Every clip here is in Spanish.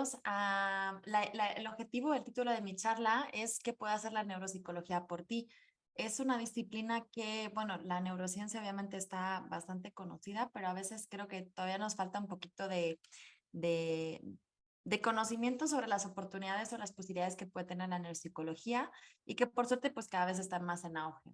bienvenidos a el objetivo, el título de mi charla es ¿qué puede hacer la neuropsicología por ti? Es una disciplina que, bueno, la neurociencia obviamente está bastante conocida, pero a veces creo que todavía nos falta un poquito de, de conocimiento sobre las oportunidades o las posibilidades que puede tener la neuropsicología y que por suerte pues cada vez están más en auge.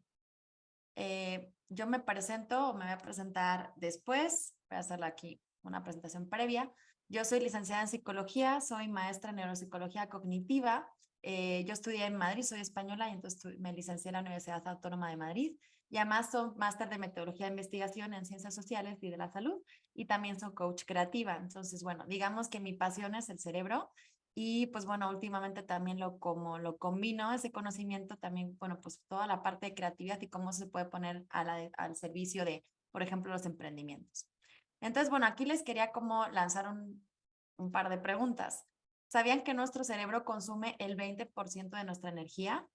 Yo me presento o me voy a presentar después, voy a hacerle aquí una presentación previa. Yo soy licenciada en psicología, soy maestra en neuropsicología cognitiva. Yo estudié en Madrid, soy española y entonces me licencié en la Universidad Autónoma de Madrid. Y además soy máster de metodología de investigación en ciencias sociales y de la salud y también soy coach creativa. Entonces, bueno, digamos que mi pasión es el cerebro y pues bueno, últimamente también como lo combino, ese conocimiento también, bueno, pues toda la parte de creatividad y cómo se puede poner al servicio de, por ejemplo, los emprendimientos. Entonces, bueno, aquí les quería como lanzar un par de preguntas. ¿Sabían que nuestro cerebro consume el 20% de nuestra energía?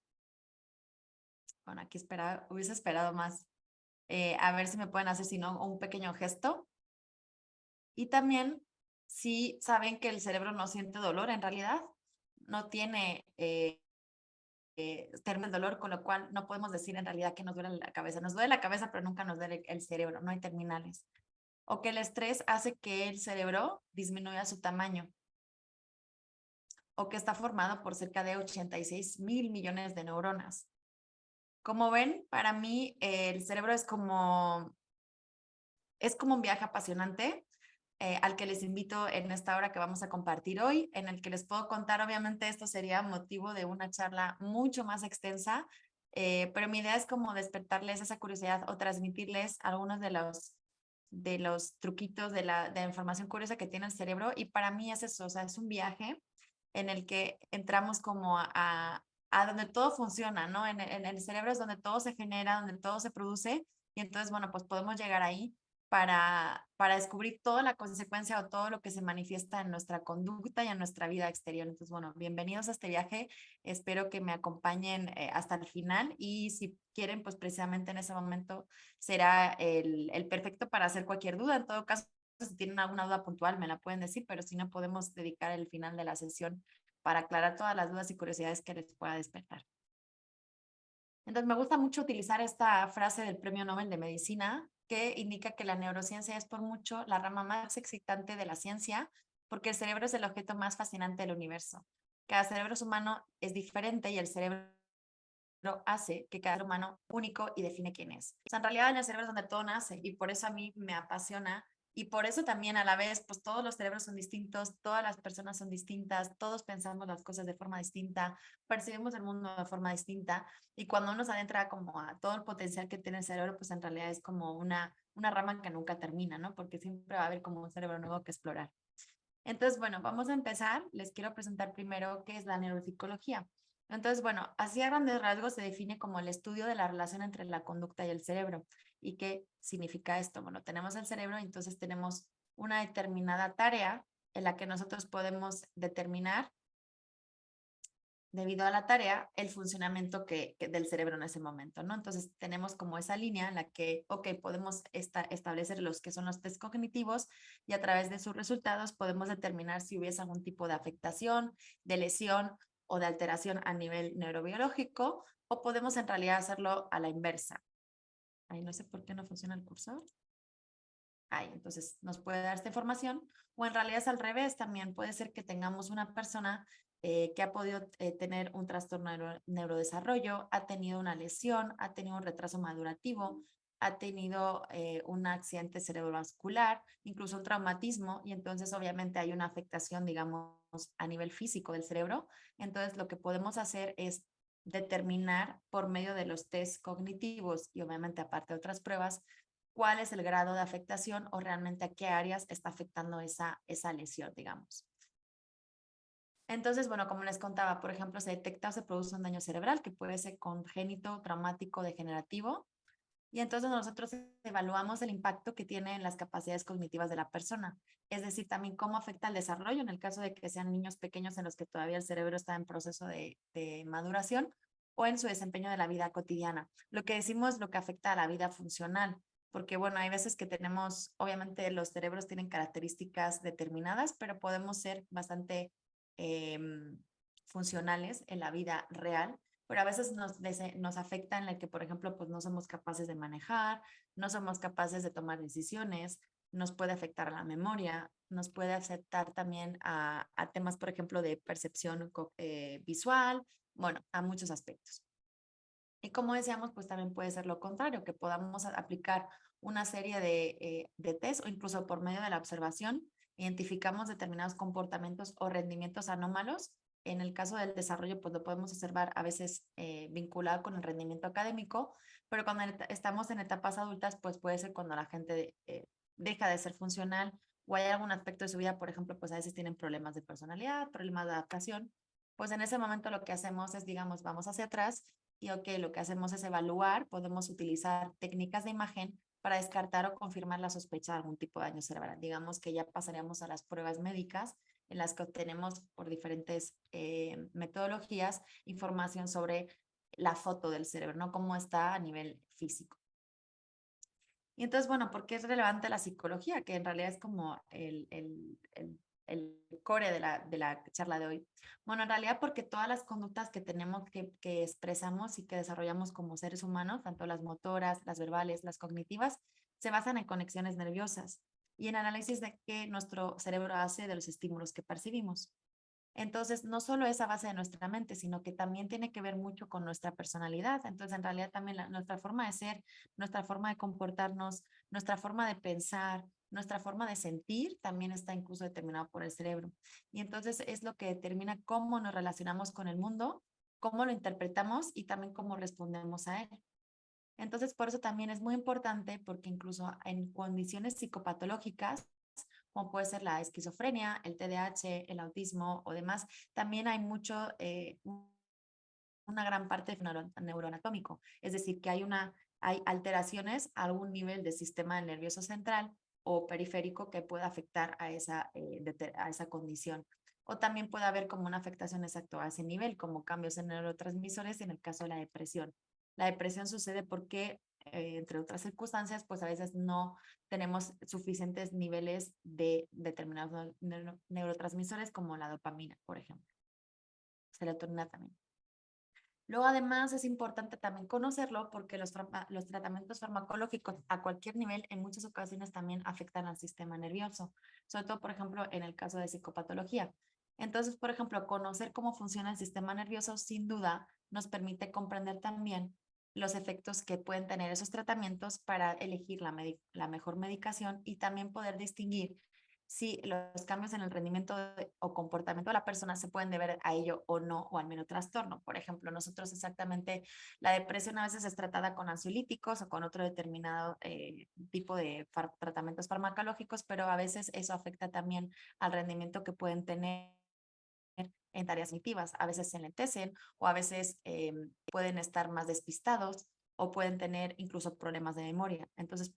Bueno, aquí hubiese esperado más. A ver si me pueden hacer, si no, un pequeño gesto. Y también, si saben que el cerebro no siente dolor en realidad, no tiene término el dolor, con lo cual no podemos decir en realidad que nos duele la cabeza. Nos duele la cabeza, pero nunca nos duele el cerebro, no hay terminales. O que el estrés hace que el cerebro disminuya su tamaño, o que está formado por cerca de 86.000 millones de neuronas. Como ven, para mí el cerebro es como un viaje apasionante al que les invito en esta hora que vamos a compartir hoy, en el que les puedo contar, obviamente esto sería motivo de una charla mucho más extensa, pero mi idea es como despertarles esa curiosidad o transmitirles algunos de los truquitos de la información curiosa que tiene el cerebro y para mí es eso, o sea, es un viaje en el que entramos como a donde todo funciona, ¿no? En el cerebro es donde todo se genera, donde todo se produce y entonces, bueno, pues podemos llegar ahí para descubrir toda la consecuencia o todo lo que se manifiesta en nuestra conducta y en nuestra vida exterior. Entonces, bueno, bienvenidos a este viaje. Espero que me acompañen hasta el final y si quieren, pues precisamente en ese momento será el perfecto para hacer cualquier duda. En todo caso, si tienen alguna duda puntual, me la pueden decir, pero si no, podemos dedicar el final de la sesión para aclarar todas las dudas y curiosidades que les pueda despertar. Entonces, me gusta mucho utilizar esta frase del Premio Nobel de Medicina que indica que la neurociencia es por mucho la rama más excitante de la ciencia porque el cerebro es el objeto más fascinante del universo. Cada cerebro humano es diferente y el cerebro hace que cada ser humano único y define quién es. O sea, en realidad en el cerebro es donde todo nace y por eso a mí me apasiona y por eso también a la vez, pues todos los cerebros son distintos, todas las personas son distintas, todos pensamos las cosas de forma distinta, percibimos el mundo de forma distinta y cuando uno se adentra como a todo el potencial que tiene el cerebro, pues en realidad es como una rama que nunca termina, ¿no? Porque siempre va a haber como un cerebro nuevo que explorar. Entonces, bueno, vamos a empezar. Les quiero presentar primero qué es la neuropsicología. Entonces, bueno, así a grandes rasgos se define como el estudio de la relación entre la conducta y el cerebro. ¿Y qué significa esto? Bueno, tenemos el cerebro y entonces tenemos una determinada tarea en la que nosotros podemos determinar debido a la tarea, el funcionamiento del cerebro en ese momento, ¿no? Entonces tenemos como esa línea en la que, ok, podemos establecer los que son los test cognitivos y a través de sus resultados podemos determinar si hubiese algún tipo de afectación, de lesión o de alteración a nivel neurobiológico o podemos en realidad hacerlo a la inversa. Ahí no sé por qué no funciona el cursor. Ahí, entonces nos puede dar esta información o en realidad es al revés también. Puede ser que tengamos una persona que ha podido tener un trastorno de neurodesarrollo, ha tenido una lesión, ha tenido un retraso madurativo, ha tenido un accidente cerebrovascular, incluso un traumatismo y entonces obviamente hay una afectación, digamos, a nivel físico del cerebro. Entonces lo que podemos hacer es determinar por medio de los test cognitivos y obviamente aparte de otras pruebas cuál es el grado de afectación o realmente a qué áreas está afectando esa lesión, digamos. Entonces, bueno, como les contaba, por ejemplo, se detecta o se produce un daño cerebral que puede ser congénito, traumático, degenerativo, y entonces nosotros evaluamos el impacto que tiene en las capacidades cognitivas de la persona, es decir, también cómo afecta el desarrollo en el caso de que sean niños pequeños en los que todavía el cerebro está en proceso de maduración o en su desempeño de la vida cotidiana. Lo que decimos lo que afecta a la vida funcional, porque bueno, hay veces que tenemos, obviamente los cerebros tienen características determinadas, pero podemos ser bastante funcionales en la vida real, pero a veces nos afecta en el que, por ejemplo, pues no somos capaces de manejar, no somos capaces de tomar decisiones, nos puede afectar a la memoria, nos puede afectar también a temas, por ejemplo, de percepción visual, bueno, a muchos aspectos. Y como decíamos, pues también puede ser lo contrario, que podamos aplicar una serie de test o incluso por medio de la observación, identificamos determinados comportamientos o rendimientos anómalos. En el caso del desarrollo, pues lo podemos observar a veces vinculado con el rendimiento académico, pero cuando estamos en etapas adultas, pues puede ser cuando la gente deja de ser funcional o hay algún aspecto de su vida, por ejemplo, pues a veces tienen problemas de personalidad, problemas de adaptación. Pues en ese momento lo que hacemos es, digamos, vamos hacia atrás y ok, lo que hacemos es evaluar, podemos utilizar técnicas de imagen para descartar o confirmar la sospecha de algún tipo de daño cerebral. Digamos que ya pasaríamos a las pruebas médicas en las que obtenemos por diferentes metodologías información sobre la foto del cerebro, ¿no? Cómo está a nivel físico. Y entonces, bueno, ¿por qué es relevante la psicología? Que en realidad es como el core de la charla de hoy. Bueno, en realidad porque todas las conductas que tenemos que expresamos y que desarrollamos como seres humanos, tanto las motoras, las verbales, las cognitivas, se basan en conexiones nerviosas y en análisis de qué nuestro cerebro hace de los estímulos que percibimos. Entonces, no solo es a base de nuestra mente, sino que también tiene que ver mucho con nuestra personalidad. Entonces, en realidad también nuestra forma de ser, nuestra forma de comportarnos, nuestra forma de pensar, nuestra forma de sentir también está incluso determinado por el cerebro. Y entonces es lo que determina cómo nos relacionamos con el mundo, cómo lo interpretamos y también cómo respondemos a él. Entonces, por eso también es muy importante porque incluso en condiciones psicopatológicas, como puede ser la esquizofrenia, el TDAH, el autismo o demás, también hay mucho, una gran parte de neuroanatómico, es decir, que hay alteraciones a algún nivel del sistema nervioso central o periférico que pueda afectar a esa condición. O también puede haber como una afectación exacta a ese nivel, como cambios en neurotransmisores en el caso de la depresión. La depresión sucede porque, entre otras circunstancias, pues a veces no tenemos suficientes niveles de determinados neurotransmisores como la dopamina, por ejemplo. Serotonina también. Luego, además, es importante también conocerlo porque los tratamientos farmacológicos a cualquier nivel en muchas ocasiones también afectan al sistema nervioso, sobre todo, por ejemplo, en el caso de psicopatología. Entonces, por ejemplo, conocer cómo funciona el sistema nervioso sin duda nos permite comprender también los efectos que pueden tener esos tratamientos para elegir la mejor medicación y también poder distinguir si los cambios en el rendimiento o comportamiento de la persona se pueden deber a ello o no, o al menos trastorno. Por ejemplo, nosotros exactamente la depresión a veces es tratada con ansiolíticos o con otro determinado tipo de tratamientos farmacológicos, pero a veces eso afecta también al rendimiento que pueden tener en tareas cognitivas. A veces se enlentecen o a veces pueden estar más despistados o pueden tener incluso problemas de memoria. Entonces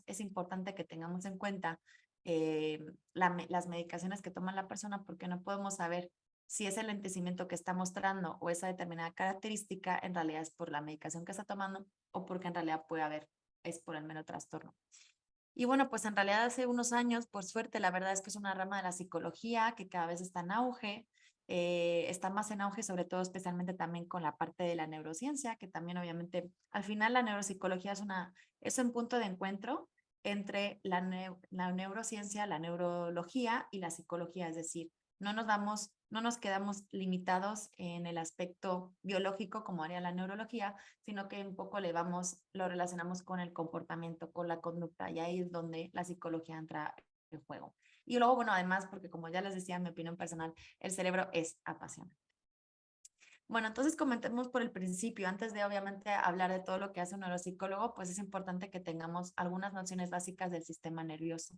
es importante que tengamos en cuenta las medicaciones que toma la persona porque no podemos saber si ese lentecimiento que está mostrando o esa determinada característica en realidad es por la medicación que está tomando o porque en realidad es por el mero trastorno. Y bueno, pues en realidad hace unos años, por suerte, la verdad es que es una rama de la psicología que cada vez está en auge, está más en auge, sobre todo especialmente también con la parte de la neurociencia, que también obviamente al final la neuropsicología es un punto de encuentro entre la neurociencia, la neurología y la psicología, es decir, no nos quedamos limitados en el aspecto biológico como haría la neurología, sino que un poco lo relacionamos con el comportamiento, con la conducta, y ahí es donde la psicología entra en juego. Y luego, bueno, además, porque como ya les decía, en mi opinión personal, el cerebro es apasionante. Bueno, entonces comentemos por el principio, antes de obviamente hablar de todo lo que hace un neuropsicólogo, pues es importante que tengamos algunas nociones básicas del sistema nervioso.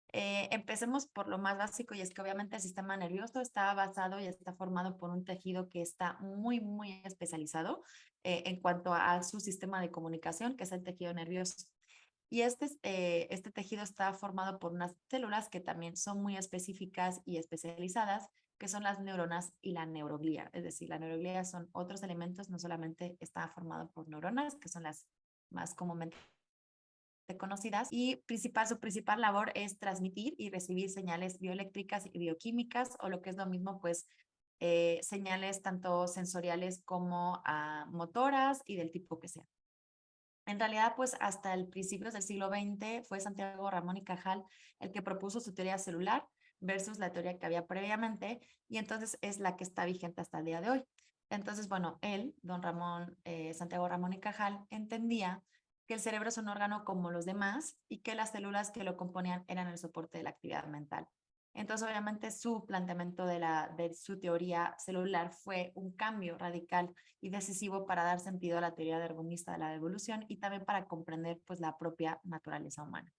Empecemos por lo más básico y es que obviamente el sistema nervioso está basado y está formado por un tejido que está muy, muy especializado en cuanto a su sistema de comunicación, que es el tejido nervioso. Y este tejido está formado por unas células que también son muy específicas y especializadas, que son las neuronas y la neuroglía. Es decir, la neuroglía son otros elementos, no solamente está formado por neuronas, que son las más comúnmente conocidas y su principal labor es transmitir y recibir señales bioeléctricas y bioquímicas o lo que es lo mismo, pues señales tanto sensoriales como motoras y del tipo que sea. En realidad, pues hasta el principios del siglo XX fue Santiago Ramón y Cajal el que propuso su teoría celular versus la teoría que había previamente y entonces es la que está vigente hasta el día de hoy. Entonces, bueno, él, don Ramón, Santiago Ramón y Cajal, entendía que el cerebro es un órgano como los demás y que las células que lo componían eran el soporte de la actividad mental. Entonces, obviamente, su planteamiento de su teoría celular fue un cambio radical y decisivo para dar sentido a la teoría darwinista de la evolución y también para comprender pues la propia naturaleza humana.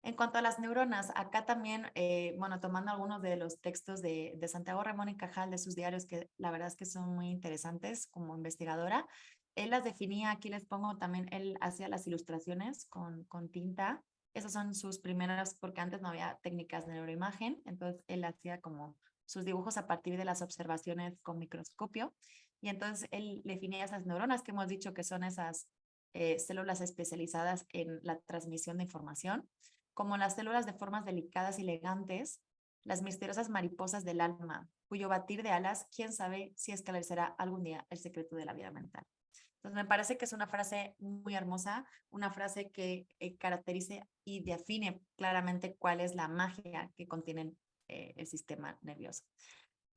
En cuanto a las neuronas, acá también, bueno, tomando algunos de los textos de Santiago Ramón y Cajal, de sus diarios, que la verdad es que son muy interesantes como investigadora, él las definía, aquí les pongo también, él hacía las ilustraciones con tinta, esas son sus primeras, porque antes no había técnicas de neuroimagen, entonces él hacía como sus dibujos a partir de las observaciones con microscopio, y entonces él definía esas neuronas que hemos dicho que son esas células especializadas en la transmisión de información como las células de formas delicadas y elegantes, las misteriosas mariposas del alma, cuyo batir de alas, quién sabe si esclarecerá algún día el secreto de la vida mental. Entonces, me parece que es una frase muy hermosa, una frase que caracteriza y define claramente cuál es la magia que contiene el sistema nervioso.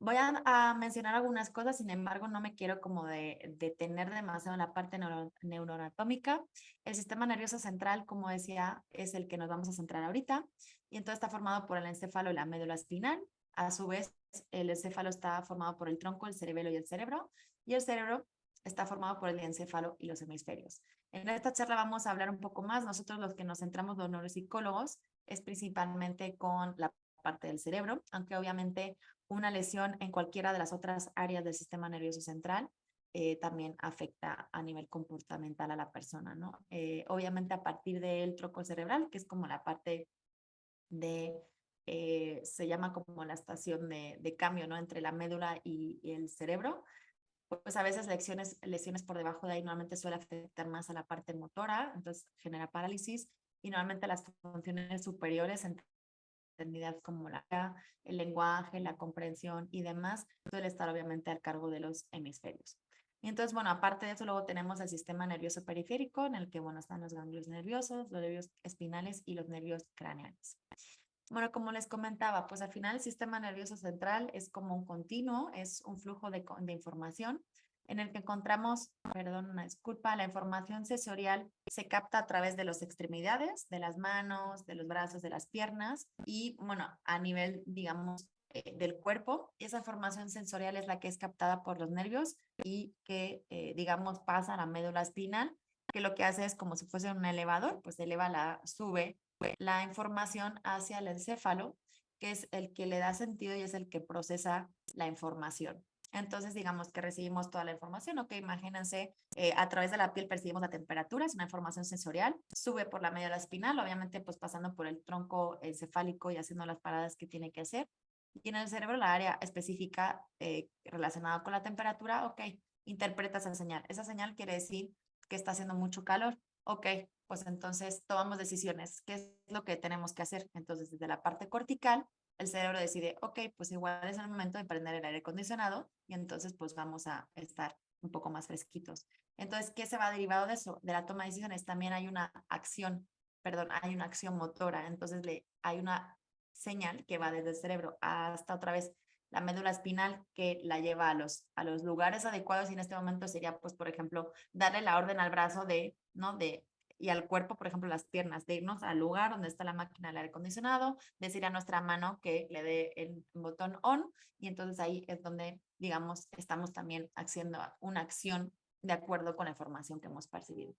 Voy a mencionar algunas cosas, sin embargo, no me quiero como detener demasiado en la parte neuroanatómica. El sistema nervioso central, como decía, es el que nos vamos a centrar ahorita, y entonces está formado por el encéfalo y la médula espinal. A su vez, el encéfalo está formado por el tronco, el cerebelo y el cerebro está formado por el encéfalo y los hemisferios. En esta charla vamos a hablar un poco más. Nosotros los que nos centramos, los neuropsicólogos, es principalmente con la parte del cerebro, aunque obviamente una lesión en cualquiera de las otras áreas del sistema nervioso central también afecta a nivel comportamental a la persona, ¿no? Obviamente a partir del tronco cerebral, que es como la parte se llama como la estación de cambio, ¿no? Entre la médula y el cerebro, pues a veces lesiones por debajo de ahí normalmente suele afectar más a la parte motora, entonces genera parálisis y normalmente las funciones superiores entendidas como el lenguaje, la comprensión y demás, suele estar obviamente al cargo de los hemisferios. Y entonces, bueno, aparte de eso, luego tenemos el sistema nervioso periférico, en el que, bueno, están los ganglios nerviosos, los nervios espinales y los nervios craneales. Bueno, como les comentaba, pues al final el sistema nervioso central es como un continuo, es un flujo de información en el que encontramos, perdón, una disculpa, la información sensorial se capta a través de las extremidades, de las manos, de los brazos, de las piernas y, bueno, a nivel, digamos, del cuerpo. Esa información sensorial es la que es captada por los nervios y que, digamos, pasa a la médula espinal, que lo que hace es como si fuese un elevador, pues sube la información hacia el encéfalo, que es el que le da sentido y es el que procesa la información. Entonces, digamos que recibimos toda la información, ok, imagínense, a través de la piel percibimos la temperatura, es una información sensorial, sube por la médula espinal, obviamente pues pasando por el tronco encefálico y haciendo las paradas que tiene que hacer. Y en el cerebro la área específica relacionada con la temperatura, ok, interpreta esa señal quiere decir que está haciendo mucho calor, ok, pues entonces tomamos decisiones, ¿qué es lo que tenemos que hacer? Entonces, desde la parte cortical, el cerebro decide, ok, pues igual es el momento de prender el aire acondicionado y entonces pues vamos a estar un poco más fresquitos. Entonces, ¿qué se va derivado de eso? De la toma de decisiones también hay una acción, perdón, hay una acción motora, entonces hay una señal que va desde el cerebro hasta otra vez la médula espinal que la lleva a los lugares adecuados y en este momento sería, pues, por ejemplo, darle la orden al brazo ¿no? Y al cuerpo, por ejemplo, las piernas, de irnos al lugar donde está la máquina del aire acondicionado, decir a nuestra mano que le dé el botón on y entonces ahí es donde, digamos, estamos también haciendo una acción de acuerdo con la información que hemos percibido.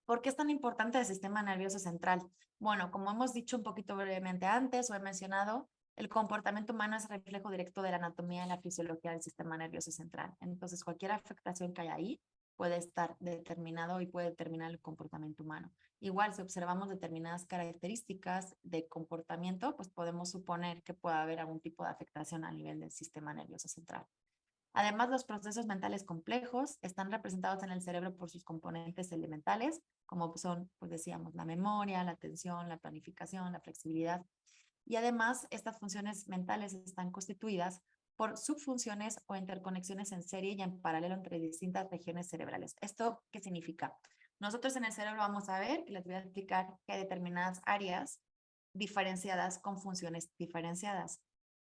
¿Por qué es tan importante el sistema nervioso central? Bueno, como hemos dicho un poquito brevemente antes o he mencionado, el comportamiento humano es reflejo directo de la anatomía y la fisiología del sistema nervioso central. Entonces, cualquier afectación que haya ahí puede estar determinado y puede determinar el comportamiento humano. Igual, si observamos determinadas características de comportamiento, pues podemos suponer que puede haber algún tipo de afectación a nivel del sistema nervioso central. Además, los procesos mentales complejos están representados en el cerebro por sus componentes elementales, como son, pues decíamos, la memoria, la atención, la planificación, la flexibilidad. Y además, estas funciones mentales están constituidas por subfunciones o interconexiones en serie y en paralelo entre distintas regiones cerebrales. ¿Esto qué significa? Nosotros en el cerebro vamos a ver, que les voy a explicar, que hay determinadas áreas diferenciadas con funciones diferenciadas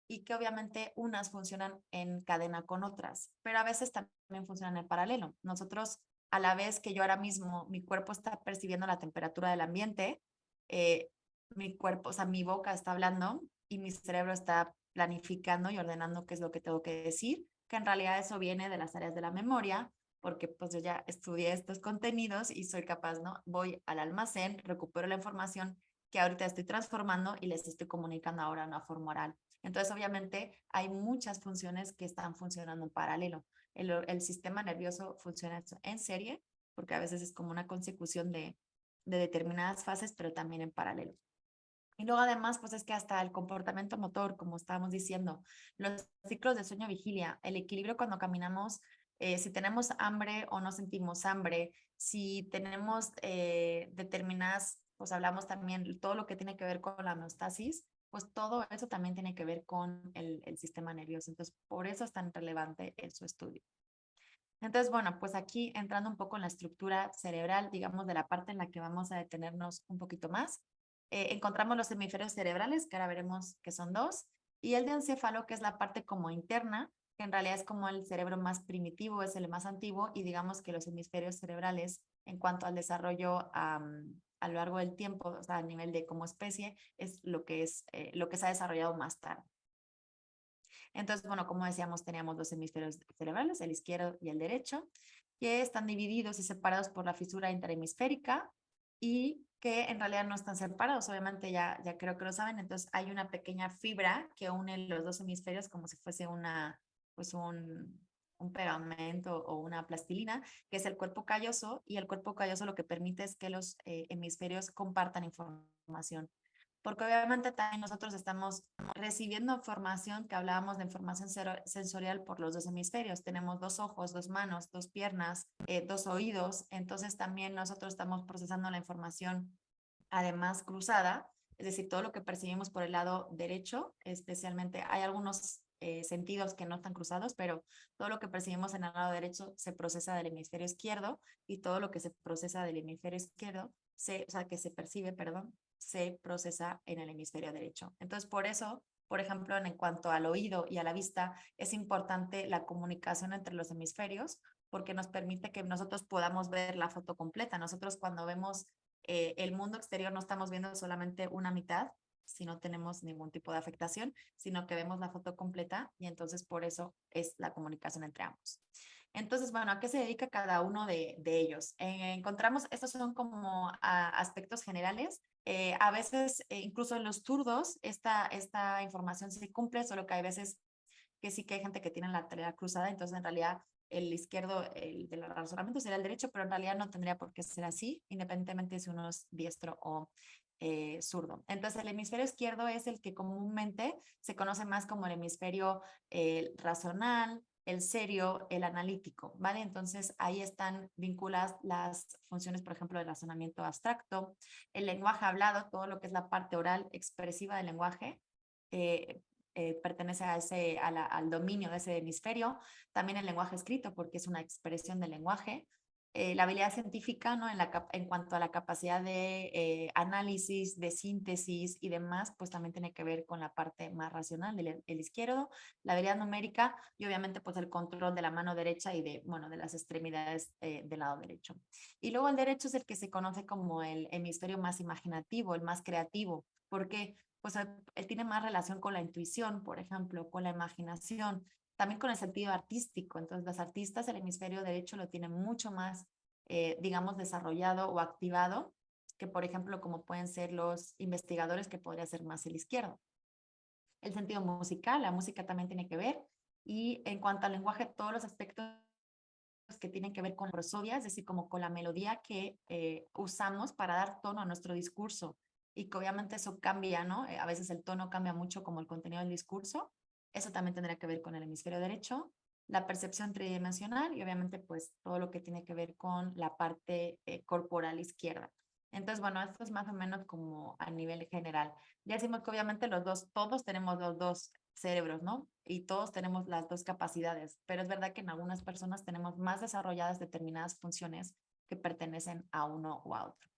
y que obviamente unas funcionan en cadena con otras, pero a veces también funcionan en paralelo. Nosotros, a la vez que yo ahora mismo, mi cuerpo está percibiendo la temperatura del ambiente, eh, mi cuerpo, o sea, mi boca está hablando y mi cerebro está planificando y ordenando qué es lo que tengo que decir, que en realidad eso viene de las áreas de la memoria, porque pues yo ya estudié estos contenidos y soy capaz, ¿no? Voy al almacén, recupero la información que ahorita estoy transformando y les estoy comunicando ahora en una forma oral. Entonces, obviamente, hay muchas funciones que están funcionando en paralelo. El sistema nervioso funciona en serie, porque a veces es como una consecución de determinadas fases, pero también en paralelo. Y luego además, pues es que hasta el comportamiento motor, como estábamos diciendo, los ciclos de sueño-vigilia, el equilibrio cuando caminamos, si tenemos hambre o no sentimos hambre, si tenemos determinadas, pues hablamos también todo lo que tiene que ver con la homeostasis, pues todo eso también tiene que ver con el sistema nervioso. Entonces, por eso es tan relevante en su estudio. Entonces, bueno, pues aquí entrando un poco en la estructura cerebral, digamos, de la parte en la que vamos a detenernos un poquito más, encontramos los hemisferios cerebrales, que ahora veremos que son dos, y el de encéfalo, que es la parte como interna, que en realidad es como el cerebro más primitivo, es el más antiguo, y digamos que los hemisferios cerebrales, en cuanto al desarrollo a lo largo del tiempo, o sea, a nivel de como especie, es lo que se ha desarrollado más tarde. Entonces, bueno, como decíamos, teníamos dos hemisferios cerebrales, el izquierdo y el derecho, que están divididos y separados por la fisura interhemisférica y que en realidad no están separados, obviamente ya creo que lo saben, entonces hay una pequeña fibra que une los dos hemisferios como si fuese pues un pegamento o una plastilina, que es el cuerpo calloso, y el cuerpo calloso lo que permite es que los hemisferios compartan información porque obviamente también nosotros estamos recibiendo información que hablábamos de información sensorial por los dos hemisferios. Tenemos dos ojos, dos manos, dos piernas, dos oídos. Entonces también nosotros estamos procesando la información además cruzada, es decir, todo lo que percibimos por el lado derecho, especialmente hay algunos sentidos que no están cruzados, pero todo lo que percibimos en el lado derecho se procesa del hemisferio izquierdo y todo lo que se procesa del hemisferio izquierdo, o sea, que se percibe, perdón, se procesa en el hemisferio derecho. Entonces, por eso, por ejemplo, en cuanto al oído y a la vista, es importante la comunicación entre los hemisferios porque nos permite que nosotros podamos ver la foto completa. Nosotros cuando vemos el mundo exterior no estamos viendo solamente una mitad, si no tenemos ningún tipo de afectación, sino que vemos la foto completa y entonces por eso es la comunicación entre ambos. Entonces, bueno, ¿a qué se dedica cada uno de ellos? Encontramos, estos son como aspectos generales. A veces, incluso en los zurdos, esta información se cumple, solo que hay veces que sí que hay gente que tiene la tarea cruzada, entonces en realidad el izquierdo, el del razonamiento sería el derecho, pero en realidad no tendría por qué ser así, independientemente si uno es diestro o zurdo. Entonces el hemisferio izquierdo es el que comúnmente se conoce más como el hemisferio racional, el serio, el analítico, ¿vale? Entonces ahí están vinculadas las funciones, por ejemplo, del razonamiento abstracto, el lenguaje hablado, todo lo que es la parte oral expresiva del lenguaje, eh, pertenece al dominio de ese hemisferio, también el lenguaje escrito, porque es una expresión del lenguaje, la habilidad científica, ¿no? En cuanto a la capacidad de análisis, de síntesis y demás, pues también tiene que ver con la parte más racional del el izquierdo, la habilidad numérica y obviamente pues el control de la mano derecha y bueno, de las extremidades del lado derecho. Y luego el derecho es el que se conoce como el hemisferio más imaginativo, el más creativo. ¿Por qué? Pues él tiene más relación con la intuición, por ejemplo, con la imaginación, también con el sentido artístico. Entonces, los artistas, el hemisferio derecho lo tienen mucho más, digamos, desarrollado o activado que, por ejemplo, como pueden ser los investigadores, que podría ser más el izquierdo. El sentido musical, la música también tiene que ver. Y en cuanto al lenguaje, todos los aspectos que tienen que ver con la prosodia, es decir, como con la melodía que usamos para dar tono a nuestro discurso y que obviamente eso cambia, ¿no? A veces el tono cambia mucho como el contenido del discurso. Eso también tendrá que ver con el hemisferio derecho. la percepción tridimensional y obviamente pues todo lo que tiene que ver con la parte corporal izquierda. Entonces, bueno, esto es más o menos como a nivel general. Ya decimos que obviamente los dos, todos tenemos los dos cerebros, ¿no? Y todos tenemos las dos capacidades, pero es verdad que en algunas personas tenemos más desarrolladas determinadas funciones que pertenecen a uno o a otro.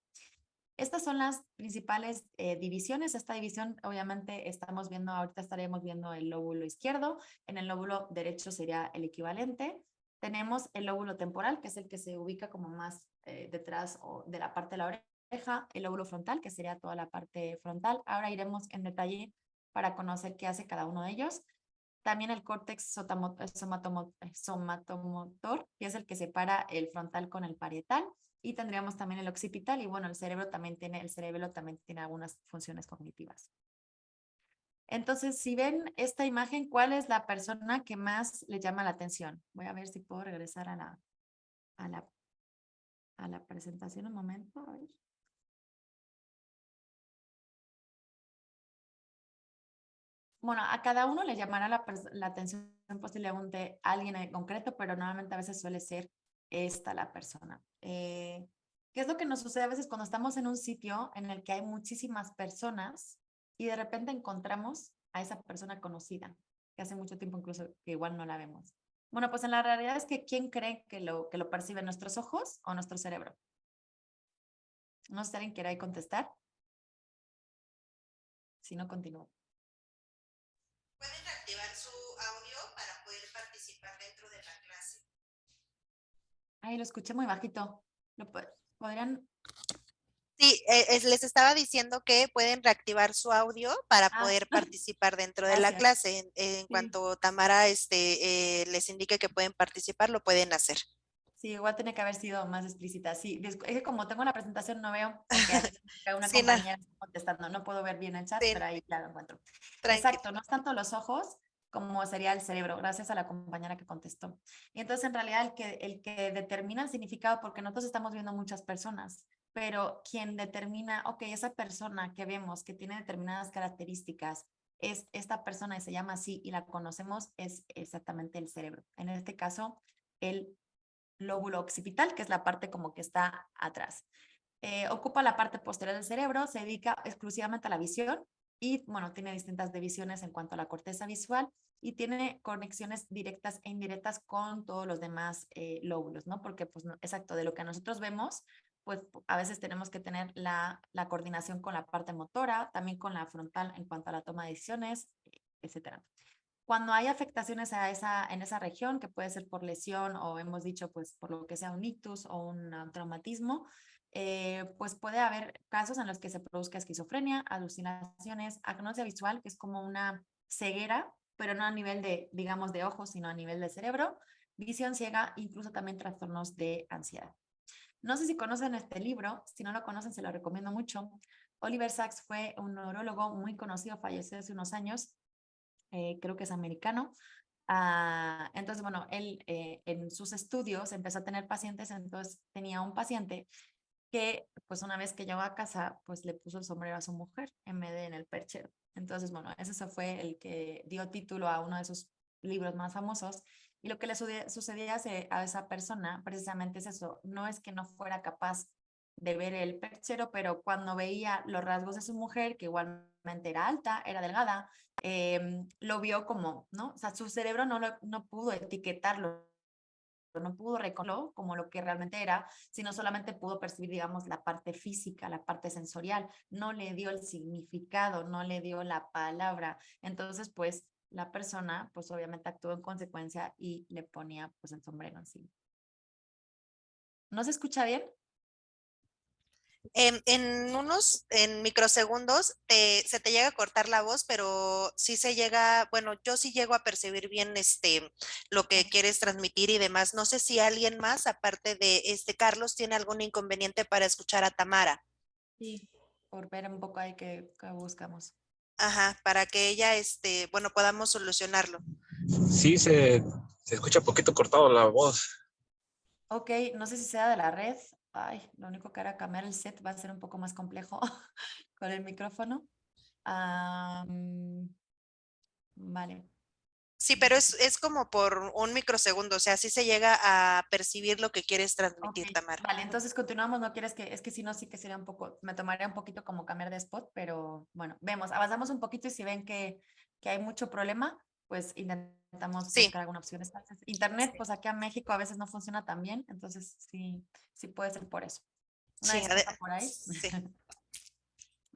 Estas son las principales divisiones. Esta división, obviamente, estamos viendo, ahorita estaremos viendo el lóbulo izquierdo, en el lóbulo derecho sería el equivalente. Tenemos el lóbulo temporal, que es el que se ubica como más detrás o de la parte de la oreja, el lóbulo frontal, que sería toda la parte frontal. Ahora iremos en detalle para conocer qué hace cada uno de ellos. También el córtex somatomotor, que es el que separa el frontal con el parietal. Y tendríamos también el occipital y bueno, el cerebro también tiene algunas funciones cognitivas. Entonces, si ven esta imagen, ¿cuál es la persona que más le llama la atención? Voy a ver si puedo regresar a la, a la presentación un momento. A ver. Bueno, a cada uno le llamará la atención posiblemente a alguien en concreto, pero normalmente a veces suele ser esta la persona. ¿Qué es lo que nos sucede a veces cuando estamos en un sitio en el que hay muchísimas personas y de repente encontramos a esa persona conocida, que hace mucho tiempo incluso que igual no la vemos? Bueno, pues en la realidad es que ¿quién cree que lo percibe? ¿Nuestros ojos o nuestro cerebro? No sé si alguien quiere ahí contestar. Si no, continúo. Pueden reactivar su audio para poder participar dentro de la clase. Ay, lo escuché muy bajito. ¿Podrían? Sí, les estaba diciendo que pueden reactivar su audio para Ah, poder participar dentro de la gracias. clase. En Sí. cuanto Tamara les indique que pueden participar, lo pueden hacer. Sí, igual tiene que haber sido más explícita. Sí, es que como tengo la presentación no veo, porque a veces una Sí, no, compañera está contestando, no puedo ver bien el chat, sí, pero ahí ya lo encuentro. tranquilo. Exacto, no es tanto los ojos como sería el cerebro, gracias a la compañera que contestó. Y entonces en realidad el que determina el significado, porque nosotros estamos viendo muchas personas, pero quien determina, ok, esa persona que vemos que tiene determinadas características, es esta persona y se llama así y la conocemos, es exactamente el cerebro. En este caso, el lóbulo occipital, que es la parte como que está atrás. Ocupa la parte posterior del cerebro, se dedica exclusivamente a la visión y, bueno, tiene distintas divisiones en cuanto a la corteza visual y tiene conexiones directas e indirectas con todos los demás lóbulos, ¿no? Porque, pues, no, exacto, de lo que nosotros vemos, pues a veces tenemos que tener la coordinación con la parte motora, también con la frontal en cuanto a la toma de decisiones, etcétera. Cuando hay afectaciones en esa región, que puede ser por lesión o hemos dicho, pues por lo que sea un ictus o un traumatismo, pues puede haber casos en los que se produzca esquizofrenia, alucinaciones, agnosia visual, que es como una ceguera, pero no a nivel de, digamos, de ojos, sino a nivel de cerebro, visión ciega, incluso también trastornos de ansiedad. No sé si conocen este libro, si no lo conocen se lo recomiendo mucho. Oliver Sacks fue un neurólogo muy conocido, falleció hace unos años, creo que es americano. Entonces, bueno, él en sus estudios empezó a tener pacientes, entonces tenía un paciente que pues una vez que llegó a casa, pues le puso el sombrero a su mujer en vez de en el perchero. Entonces, bueno, ese fue el que dio título a uno de sus libros más famosos. Y lo que le sucedía a esa persona precisamente es eso, no es que no fuera capaz de ver el perchero, pero cuando veía los rasgos de su mujer, que igualmente era alta, era delgada, lo vio como, ¿no? O sea, su cerebro no pudo etiquetarlo, no pudo reconocerlo como lo que realmente era, sino solamente pudo percibir, digamos, la parte física, la parte sensorial, no le dio el significado, no le dio la palabra. Entonces, pues la persona, pues obviamente actuó en consecuencia y le ponía pues el sombrero encima. ¿No se escucha bien? En microsegundos se te llega a cortar la voz, pero sí se llega, bueno, yo sí llego a percibir bien lo que quieres transmitir y demás. No sé si alguien más, aparte de Carlos, tiene algún inconveniente para escuchar a Tamara. Sí, por ver un poco ahí que buscamos. Ajá, para que ella, bueno, podamos solucionarlo. Sí, se escucha poquito cortado la voz. Ok, no sé si sea de la red. Ay, lo único que hará cambiar el set va a ser un poco más complejo con el micrófono. Vale. Sí, pero es como por un microsegundo, o sea, sí se llega a percibir lo que quieres Ok, transmitir, Tamara. vale, entonces continuamos, no quieres que, es que si no, sí que sería un poco, me tomaría un poquito como cambiar de spot, pero bueno, vemos, avanzamos un poquito y si ven que hay mucho problema, pues intentamos Sí, buscar alguna opción. Internet, pues aquí a México a veces no funciona tan bien, entonces sí, sí puede ser por eso. Una sí, disculpa por ahí. sí,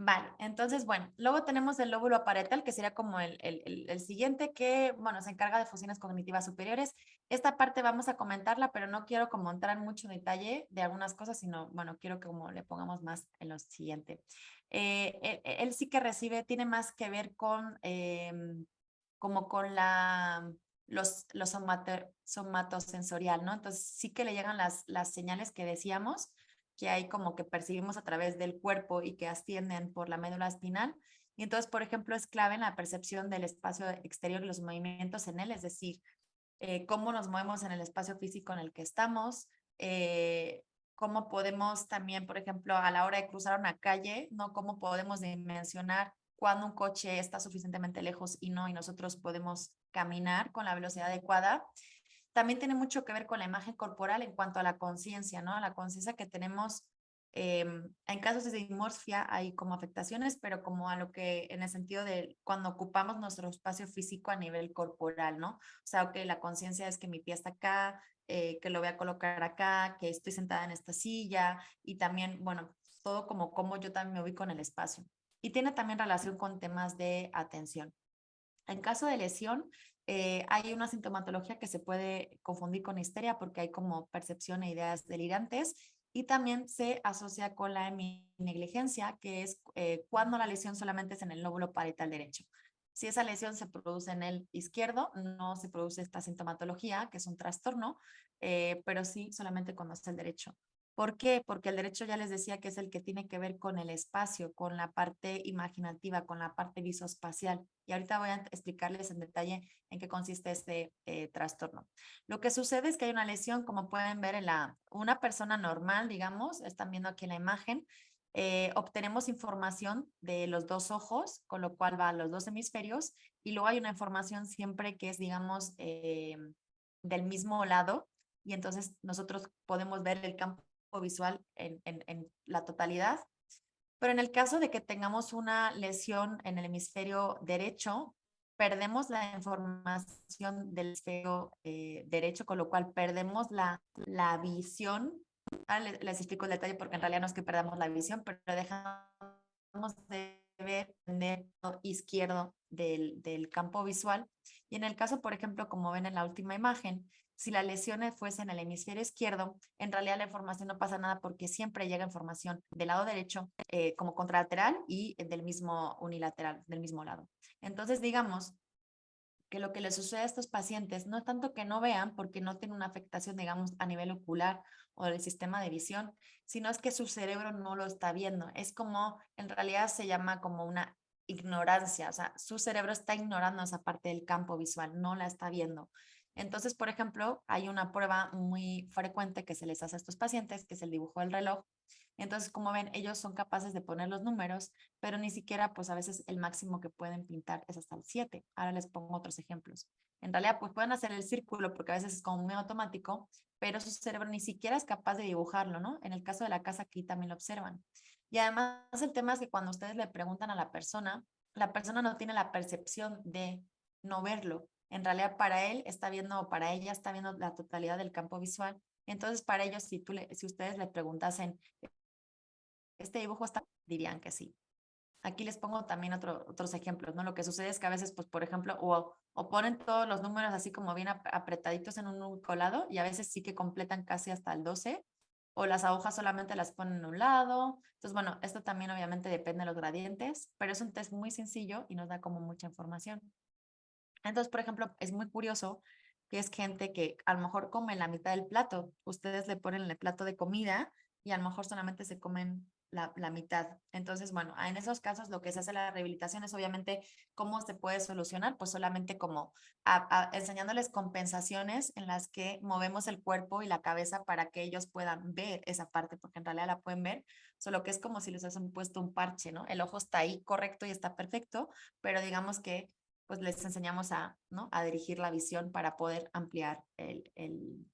Vale, entonces, bueno, luego tenemos el lóbulo parietal, que sería como el siguiente, que, bueno, se encarga de funciones cognitivas superiores. Esta parte vamos a comentarla, pero no quiero como entrar en mucho detalle de algunas cosas, sino, bueno, quiero que como le pongamos más en lo siguiente. Él sí que recibe, tiene más que ver con, como con los somatosensorial, ¿no? Entonces, sí que le llegan las señales que decíamos, que hay como que percibimos a través del cuerpo y que ascienden por la médula espinal. Y entonces, por ejemplo, es clave en la percepción del espacio exterior y los movimientos en él, es decir, cómo nos movemos en el espacio físico en el que estamos, cómo podemos también, por ejemplo, a la hora de cruzar una calle, ¿no? Cómo podemos dimensionar cuando un coche está suficientemente lejos y no, y nosotros podemos caminar con la velocidad adecuada. También tiene mucho que ver con la imagen corporal en cuanto a la conciencia, ¿no? La conciencia que tenemos, en casos de dimorfia hay como afectaciones, pero como a lo que en el sentido de cuando ocupamos nuestro espacio físico a nivel corporal, ¿no? O sea, que la conciencia es que mi pie está acá, que lo voy a colocar acá, que estoy sentada en esta silla y también, bueno, todo como cómo yo también me ubico en el espacio. Y tiene también relación con temas de atención. En caso de lesión, hay una sintomatología que se puede confundir con histeria porque hay como percepción e ideas delirantes y también se asocia con la heminegligencia, que es cuando la lesión solamente es en el lóbulo parietal derecho. Si esa lesión se produce en el izquierdo, no se produce esta sintomatología, que es un trastorno, pero sí solamente cuando está el derecho. ¿Por qué? Porque el derecho ya les decía que es el que tiene que ver con el espacio, con la parte imaginativa, con la parte visoespacial. Y ahorita voy a explicarles en detalle en qué consiste este trastorno. Lo que sucede es que hay una lesión, como pueden ver en una persona normal, digamos, están viendo aquí en la imagen, obtenemos información de los dos ojos, con lo cual va a los dos hemisferios, y luego hay una información siempre que es, digamos, del mismo lado, y entonces nosotros podemos ver el campo visual en la totalidad. Pero en el caso de que tengamos una lesión en el hemisferio derecho, perdemos la información del hemisferio derecho, con lo cual perdemos la visión. Ahora les explico el detalle porque en realidad no es que perdamos la visión, pero dejamos de ver el lado izquierdo del campo visual. Y en el caso, por ejemplo, como ven en la última imagen, si la lesión fuese en el hemisferio izquierdo, en realidad la información no pasa nada porque siempre llega información del lado derecho como contralateral y del mismo unilateral, del mismo lado. Entonces, digamos que lo que le sucede a estos pacientes no es tanto que no vean porque no tienen una afectación, digamos, a nivel ocular o del sistema de visión, sino es que su cerebro no lo está viendo. Es como, en realidad se llama como una ignorancia, o sea, su cerebro está ignorando esa parte del campo visual, no la está viendo. Entonces, por ejemplo, hay una prueba muy frecuente que se les hace a estos pacientes, que es el dibujo del reloj. Entonces, como ven, ellos son capaces de poner los números, pero ni siquiera, pues a veces el máximo que pueden pintar es hasta el 7. Ahora les pongo otros ejemplos. En realidad, pues pueden hacer el círculo porque a veces es como muy automático, pero su cerebro ni siquiera es capaz de dibujarlo, ¿no? En el caso de la casa aquí también lo observan. Y además el tema es que cuando ustedes le preguntan a la persona no tiene la percepción de no verlo. En realidad para él está viendo o para ella está viendo la totalidad del campo visual. Entonces para ellos, si ustedes le preguntasen, ¿este dibujo está? Dirían que sí. Aquí les pongo también otros ejemplos, ¿no? Lo que sucede es que a veces, pues, por ejemplo, o ponen todos los números así como bien apretaditos en un único lado y a veces sí que completan casi hasta el 12, o las agujas solamente las ponen en un lado. Entonces, bueno, esto también obviamente depende de los gradientes, pero es un test muy sencillo y nos da como mucha información. Entonces, por ejemplo, es muy curioso que es gente que a lo mejor come la mitad del plato. Ustedes le ponen el plato de comida y a lo mejor solamente se comen la mitad. Entonces, bueno, en esos casos lo que se hace la rehabilitación es obviamente cómo se puede solucionar, pues solamente como enseñándoles compensaciones en las que movemos el cuerpo y la cabeza para que ellos puedan ver esa parte, porque en realidad la pueden ver, solo que es como si les hubiesen puesto un parche, ¿no? El ojo está ahí correcto y está perfecto, pero digamos que pues les enseñamos a, ¿no? A dirigir la visión para poder ampliar el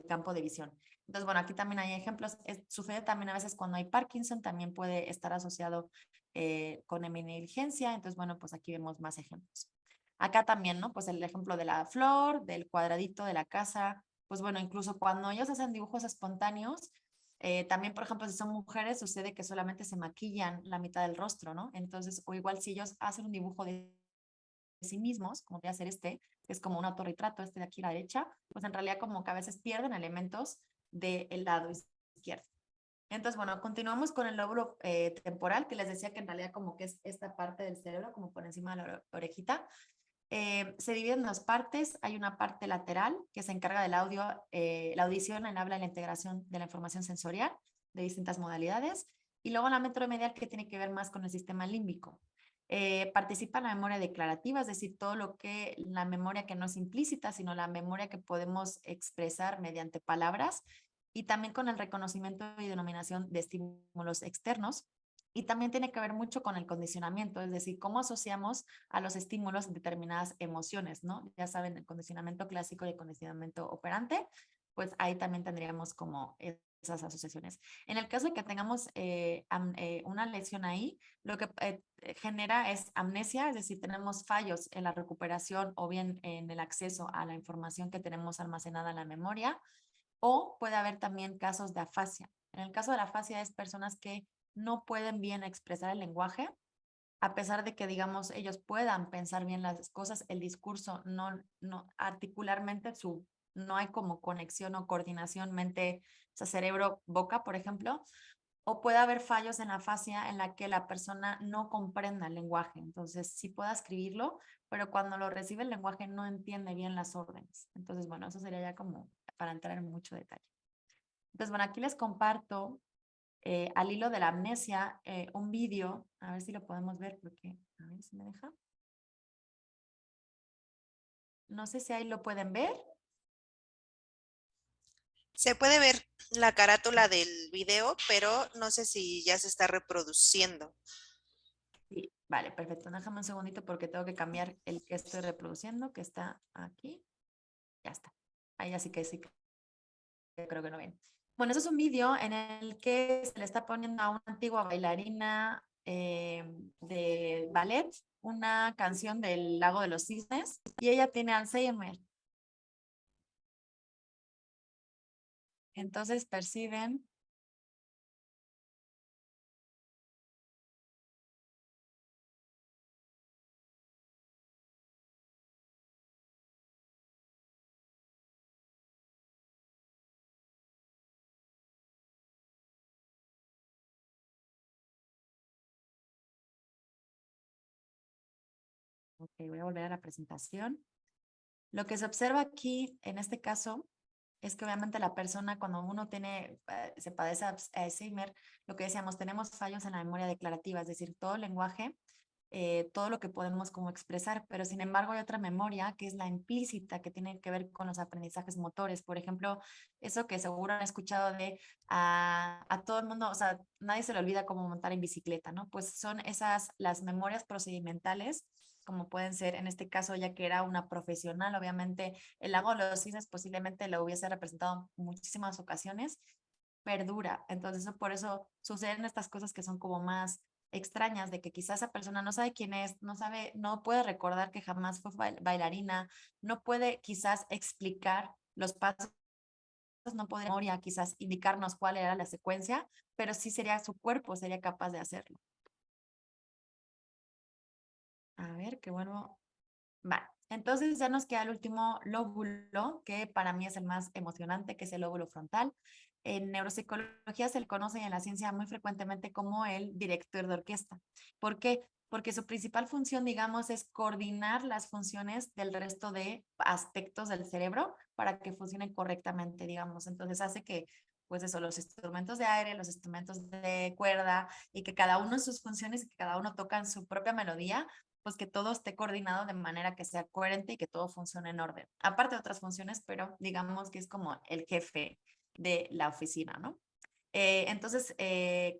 campo de visión. Entonces, bueno, aquí también hay ejemplos. Sucede también a veces cuando hay Parkinson, también puede estar asociado con negligencia. Entonces, bueno, pues aquí vemos más ejemplos. Acá también, ¿no? Pues el ejemplo de la flor, del cuadradito de la casa. Pues bueno, incluso cuando ellos hacen dibujos espontáneos, también, por ejemplo, si son mujeres, sucede que solamente se maquillan la mitad del rostro, ¿no? Entonces, o igual si ellos hacen un dibujo de sí mismos, como voy a hacer que es como un autorretrato, de aquí a la derecha, pues en realidad como que a veces pierden elementos del lado izquierdo. Entonces, bueno, continuamos con el lóbulo temporal, que les decía que en realidad como que es esta parte del cerebro, como por encima de la orejita. Se divide en dos partes. Hay una parte lateral que se encarga del audio, la audición, el habla y la integración de la información sensorial de distintas modalidades. Y luego la metromedial que tiene que ver más con el sistema límbico. Participa en la memoria declarativa, es decir, todo lo que la memoria que no es implícita, sino la memoria que podemos expresar mediante palabras y también con el reconocimiento y denominación de estímulos externos. Y también tiene que ver mucho con el condicionamiento, es decir, cómo asociamos a los estímulos determinadas emociones, ¿no? Ya saben, el condicionamiento clásico y el condicionamiento operante, pues ahí también tendríamos como esas asociaciones. En el caso de que tengamos una lesión ahí, lo que genera es amnesia, es decir, tenemos fallos en la recuperación o bien en el acceso a la información que tenemos almacenada en la memoria, o puede haber también casos de afasia. En el caso de la afasia es personas que no pueden bien expresar el lenguaje, a pesar de que, digamos, ellos puedan pensar bien las cosas, el discurso no articularmente no hay como conexión o coordinación mente, o sea, cerebro-boca, por ejemplo, o puede haber fallos en la fascia en la que la persona no comprenda el lenguaje. Entonces, sí puede escribirlo, pero cuando lo recibe el lenguaje no entiende bien las órdenes. Entonces, bueno, eso sería ya como para entrar en mucho detalle. Entonces, bueno, aquí les comparto al hilo de la amnesia un vídeo, a ver si lo podemos ver, porque a ver si me deja. No sé si ahí lo pueden ver. Se puede ver la carátula del video, pero no sé si ya se está reproduciendo. Sí, vale, perfecto. Déjame un segundito porque tengo que cambiar el que estoy reproduciendo, que está aquí. Ya está. Ahí así que sí, creo que no ven. Bueno, eso es un vídeo en el que se le está poniendo a una antigua bailarina de ballet una canción del Lago de los Cisnes y ella tiene Alzheimer. Entonces perciben. Ok, voy a volver a la presentación. Lo que se observa aquí, en este caso, es que obviamente la persona, cuando uno se padece Alzheimer, lo que decíamos, tenemos fallos en la memoria declarativa, es decir, todo el lenguaje, todo lo que podemos como expresar, pero sin embargo hay otra memoria que es la implícita, que tiene que ver con los aprendizajes motores. Por ejemplo, eso que seguro han escuchado de a todo el mundo, o sea, nadie se le olvida cómo montar en bicicleta, ¿no? Pues son las memorias procedimentales, como pueden ser, en este caso, ya que era una profesional, obviamente el lago de los cisnes posiblemente lo hubiese representado en muchísimas ocasiones, perdura. Entonces, por eso suceden estas cosas que son como más extrañas, de que quizás esa persona no sabe quién es, no sabe, no puede recordar que jamás fue bailarina, no puede quizás explicar los pasos, no podría memoria quizás indicarnos cuál era la secuencia, pero sí sería su cuerpo, sería capaz de hacerlo. A ver, qué bueno. Vale, entonces ya nos queda el último lóbulo, que para mí es el más emocionante, que es el lóbulo frontal. En neuropsicología se le conoce y en la ciencia muy frecuentemente como el director de orquesta. ¿Por qué? Porque su principal función, digamos, es coordinar las funciones del resto de aspectos del cerebro para que funcionen correctamente, digamos. Entonces hace que, pues eso, los instrumentos de aire, los instrumentos de cuerda y que cada uno en sus funciones y que cada uno toca en su propia melodía, pues que todo esté coordinado de manera que sea coherente y que todo funcione en orden. Aparte de otras funciones, pero digamos que es como el jefe de la oficina, ¿no? Entonces,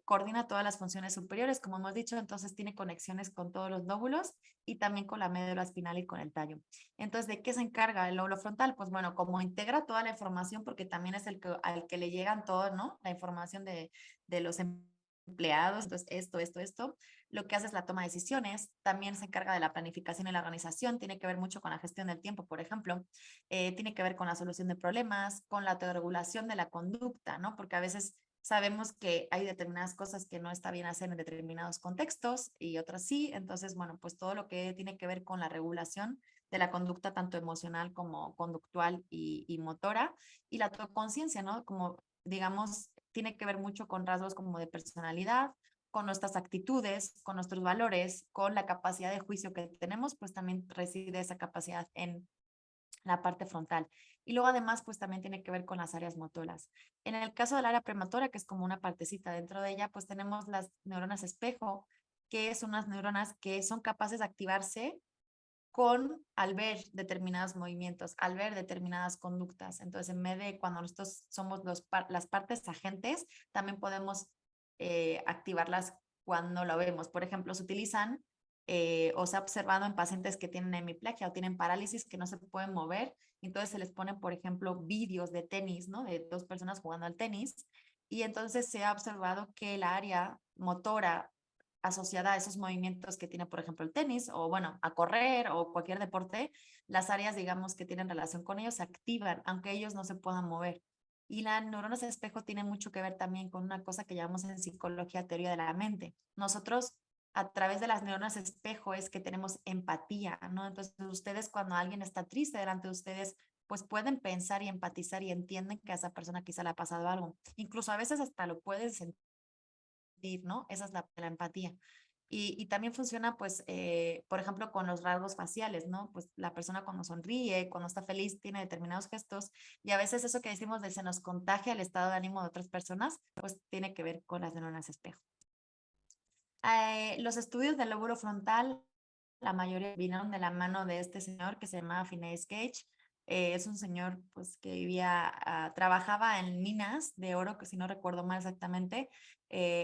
coordina todas las funciones superiores, como hemos dicho, entonces tiene conexiones con todos los lóbulos y también con la médula espinal y con el tallo. Entonces, ¿de qué se encarga el lóbulo frontal? Pues bueno, como integra toda la información, porque también es el que, al que le llegan todo, ¿no? La información de los empleados, entonces esto, lo que hace es la toma de decisiones, también se encarga de la planificación y la organización, tiene que ver mucho con la gestión del tiempo, por ejemplo, tiene que ver con la solución de problemas, con la autorregulación de la conducta, ¿no? Porque a veces sabemos que hay determinadas cosas que no está bien hacer en determinados contextos y otras sí. Entonces, bueno, pues todo lo que tiene que ver con la regulación de la conducta, tanto emocional como conductual y motora, y la autoconciencia, ¿no? Como, digamos, tiene que ver mucho con rasgos como de personalidad, con nuestras actitudes, con nuestros valores, con la capacidad de juicio que tenemos, pues también reside esa capacidad en la parte frontal. Y luego además, pues también tiene que ver con las áreas motoras. En el caso del área premotora, que es como una partecita dentro de ella, pues tenemos las neuronas espejo, que son unas neuronas que son capaces de activarse con al ver determinados movimientos, al ver determinadas conductas. Entonces, en vez de cuando nosotros somos las partes agentes, también podemos activarlas cuando lo vemos. Por ejemplo, se utilizan o se ha observado en pacientes que tienen hemiplegia o tienen parálisis que no se pueden mover. Entonces se les ponen, por ejemplo, vídeos de tenis, ¿no? De dos personas jugando al tenis. Y entonces se ha observado que el área motora asociada a esos movimientos que tiene, por ejemplo, el tenis o, bueno, a correr o cualquier deporte, las áreas, digamos, que tienen relación con ellos se activan, aunque ellos no se puedan mover. Y la neuronas de espejo tiene mucho que ver también con una cosa que llamamos en psicología teoría de la mente. Nosotros, a través de las neuronas espejo, es que tenemos empatía, ¿no? Entonces, ustedes, cuando alguien está triste delante de ustedes, pues pueden pensar y empatizar y entienden que a esa persona quizá le ha pasado algo. Incluso a veces hasta lo pueden sentir, ¿no? Esa es la empatía. Y también funciona, pues, por ejemplo, con los rasgos faciales, ¿no? Pues la persona cuando sonríe, cuando está feliz, tiene determinados gestos y a veces eso que decimos de se nos contagia el estado de ánimo de otras personas, pues tiene que ver con las neuronas espejo. Los estudios del lóbulo frontal, la mayoría vinieron de la mano de este señor que se llamaba Phineas Gage. Es un señor pues que vivía, trabajaba en minas de oro, que si no recuerdo mal exactamente,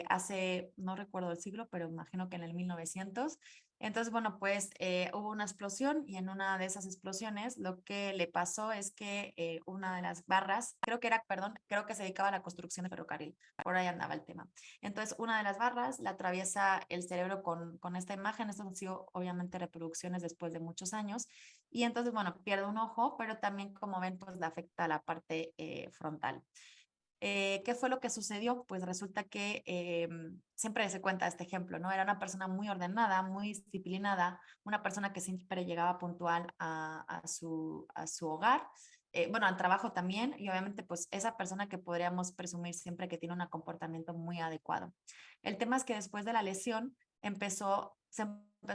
hace, no recuerdo el siglo, pero imagino que en el 1900. Entonces, bueno, pues hubo una explosión y en una de esas explosiones lo que le pasó es que una de las barras, creo que era, perdón, creo que se dedicaba a la construcción de ferrocarril, por ahí andaba el tema. Entonces, una de las barras la atraviesa el cerebro con esta imagen. Estas han sido obviamente reproducciones después de muchos años. Y entonces, bueno, pierde un ojo, pero también, como ven, pues le afecta a la parte frontal. ¿Qué fue lo que sucedió? Pues resulta que siempre se cuenta este ejemplo, ¿no? Era una persona muy ordenada, muy disciplinada, una persona que siempre llegaba puntual a su hogar, bueno, al trabajo también, y obviamente pues esa persona que podríamos presumir siempre que tiene un comportamiento muy adecuado. El tema es que después de la lesión se empezó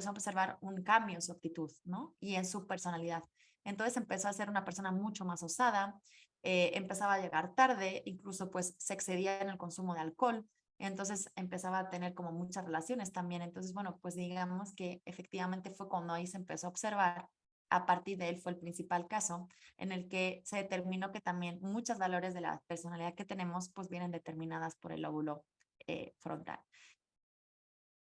a observar un cambio en su actitud, ¿no? Y en su personalidad. Entonces empezó a ser una persona mucho más osada, empezaba a llegar tarde, incluso pues se excedía en el consumo de alcohol, entonces empezaba a tener como muchas relaciones también. Entonces, bueno, pues digamos que efectivamente fue cuando ahí se empezó a observar, a partir de él fue el principal caso, en el que se determinó que también muchos valores de la personalidad que tenemos pues vienen determinadas por el lóbulo frontal.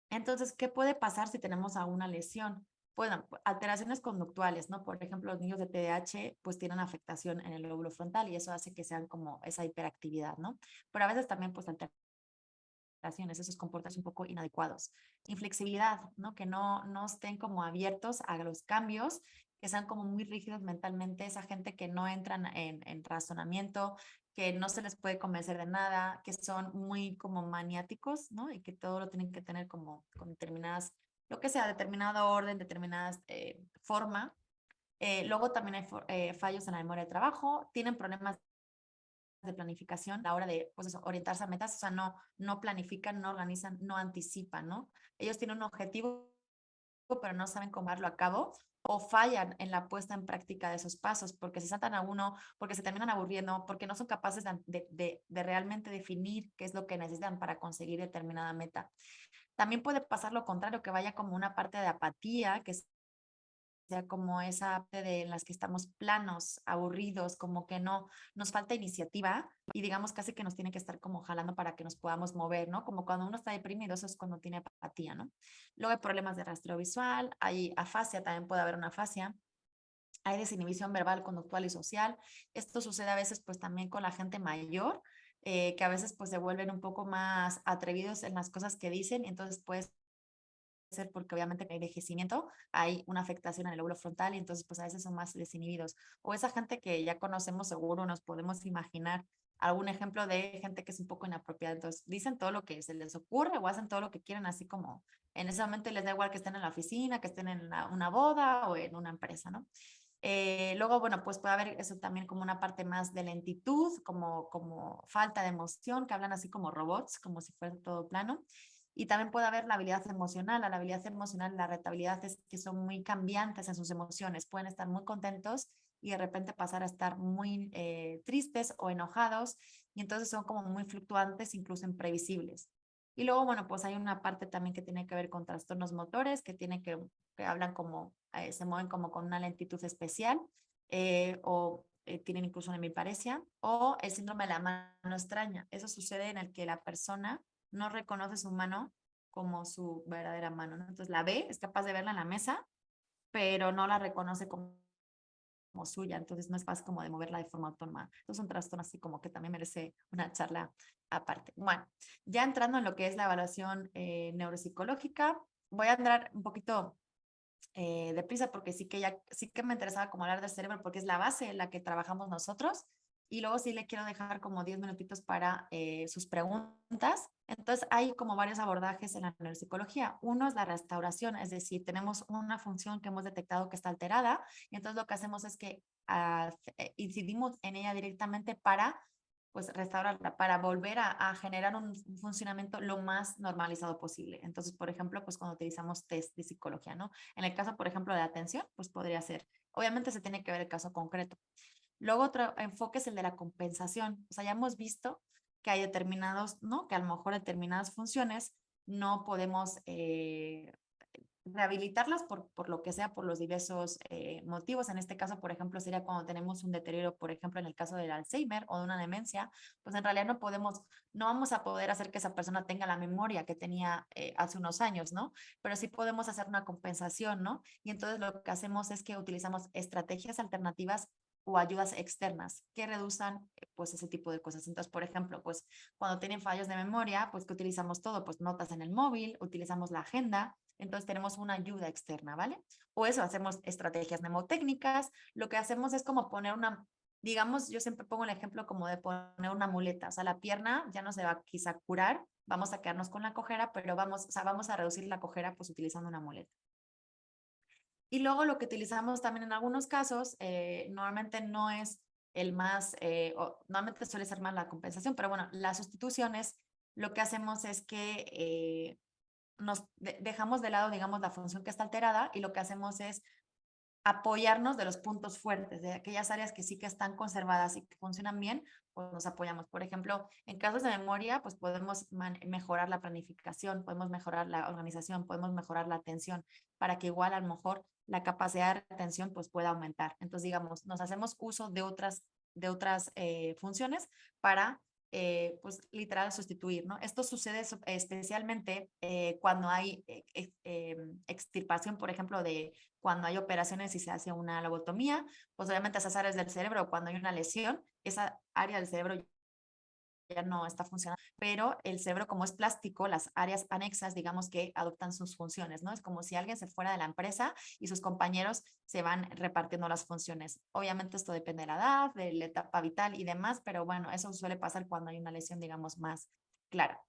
Entonces, ¿qué puede pasar si tenemos a una lesión? Bueno, alteraciones conductuales, ¿no? Por ejemplo, los niños de TDAH pues tienen afectación en el lóbulo frontal y eso hace que sean como esa hiperactividad, ¿no? Pero a veces también pues alteraciones, esos comportamientos un poco inadecuados. Inflexibilidad, ¿no? Que no estén como abiertos a los cambios, que sean como muy rígidos mentalmente, esa gente que no entran en razonamiento, que no se les puede convencer de nada, que son muy como maniáticos, ¿no? Y que todo lo tienen que tener como con determinadas, lo que sea, determinado orden, determinadas forma. Luego también hay fallos en la memoria de trabajo, tienen problemas de planificación a la hora de pues eso, orientarse a metas, o sea, no planifican, no organizan, no anticipan, ¿no? Ellos tienen un objetivo, pero no saben cómo darlo a cabo o fallan en la puesta en práctica de esos pasos porque se saltan a uno, porque se terminan aburriendo, porque no son capaces de realmente definir qué es lo que necesitan para conseguir determinada meta. También puede pasar lo contrario, que vaya como una parte de apatía, que sea como esa parte de en las que estamos planos, aburridos, como que no, nos falta iniciativa y digamos casi que nos tiene que estar como jalando para que nos podamos mover, ¿no? Como cuando uno está deprimido, eso es cuando tiene apatía, ¿no? Luego hay problemas de rastreo visual, hay afasia, también puede haber una afasia. Hay desinhibición verbal, conductual y social. Esto sucede a veces pues también con la gente mayor, que a veces pues se vuelven un poco más atrevidos en las cosas que dicen, y entonces pues ser porque obviamente con el envejecimiento hay una afectación en el lóbulo frontal y entonces pues a veces son más desinhibidos. O esa gente que ya conocemos, seguro nos podemos imaginar algún ejemplo de gente que es un poco inapropiada. Entonces dicen todo lo que se les ocurre o hacen todo lo que quieren, así como en ese momento les da igual que estén en la oficina, que estén en una boda o en una empresa, ¿no? Luego, bueno, pues puede haber eso también como una parte más de lentitud, como falta de emoción, que hablan así como robots, como si fuera todo plano. Y también puede haber la habilidad emocional. La habilidad emocional, la retabilidad es que son muy cambiantes en sus emociones. Pueden estar muy contentos y de repente pasar a estar muy tristes o enojados. Y entonces son como muy fluctuantes, incluso imprevisibles. Y luego, bueno, pues hay una parte también que tiene que ver con trastornos motores, que hablan como, se mueven como con una lentitud especial, o tienen incluso una hemiparesia, o el síndrome de la mano extraña. Eso sucede en el que la persona no reconoce su mano como su verdadera mano, ¿no? Entonces la ve, es capaz de verla en la mesa, pero no la reconoce como suya, entonces no es fácil como de moverla de forma autónoma. Entonces es un trastorno así como que también merece una charla aparte. Bueno, ya entrando en lo que es la evaluación neuropsicológica, voy a entrar un poquito deprisa porque sí que me interesaba como hablar del cerebro porque es la base en la que trabajamos nosotros y luego sí le quiero dejar como 10 minutitos para sus preguntas. Entonces hay como varios abordajes en la neuropsicología. Uno es la restauración, es decir, tenemos una función que hemos detectado que está alterada y entonces lo que hacemos es que incidimos en ella directamente para pues restaurarla, para volver a generar un funcionamiento lo más normalizado posible. Entonces, por ejemplo, pues cuando utilizamos test de psicología, ¿no? En el caso, por ejemplo, de atención, pues podría ser, obviamente se tiene que ver el caso concreto. Luego otro enfoque es el de la compensación. O sea, ya hemos visto que hay determinados, ¿no? Que a lo mejor determinadas funciones no podemos rehabilitarlas por lo que sea, por los diversos motivos. En este caso, por ejemplo, sería cuando tenemos un deterioro, por ejemplo, en el caso del Alzheimer o de una demencia, pues en realidad no vamos a poder hacer que esa persona tenga la memoria que tenía hace unos años, ¿no? Pero sí podemos hacer una compensación, ¿no? Y entonces lo que hacemos es que utilizamos estrategias alternativas o ayudas externas que reduzcan pues ese tipo de cosas. Entonces, por ejemplo, pues cuando tienen fallos de memoria, pues que utilizamos todo, pues notas en el móvil, utilizamos la agenda, entonces tenemos una ayuda externa, ¿vale? O eso, hacemos estrategias mnemotécnicas, lo que hacemos es como poner digamos, yo siempre pongo el ejemplo como de poner una muleta, o sea, la pierna ya no se va quizá a curar, vamos a quedarnos con la cojera, pero vamos a reducir la cojera pues utilizando una muleta. Y luego lo que utilizamos también en algunos casos, normalmente no es normalmente suele ser más la compensación, pero bueno, las sustituciones, lo que hacemos es que dejamos de lado, digamos, la función que está alterada y lo que hacemos es apoyarnos de los puntos fuertes, de aquellas áreas que sí que están conservadas y que funcionan bien, pues nos apoyamos. Por ejemplo, en casos de memoria, pues podemos mejorar la planificación, podemos mejorar la organización, podemos mejorar la atención, para que igual a lo mejor la capacidad de atención pues pueda aumentar. Entonces, digamos, nos hacemos uso de otras funciones para pues literal sustituir, ¿no? Esto sucede especialmente cuando hay extirpación, por ejemplo, de cuando hay operaciones y se hace una lobotomía, pues obviamente esas áreas del cerebro, cuando hay una lesión, esa área del cerebro ya no está funcionando, pero el cerebro como es plástico, las áreas anexas, digamos que adoptan sus funciones, ¿no? Es como si alguien se fuera de la empresa y sus compañeros se van repartiendo las funciones. Obviamente esto depende de la edad, de la etapa vital y demás, pero bueno, eso suele pasar cuando hay una lesión, digamos, más clara.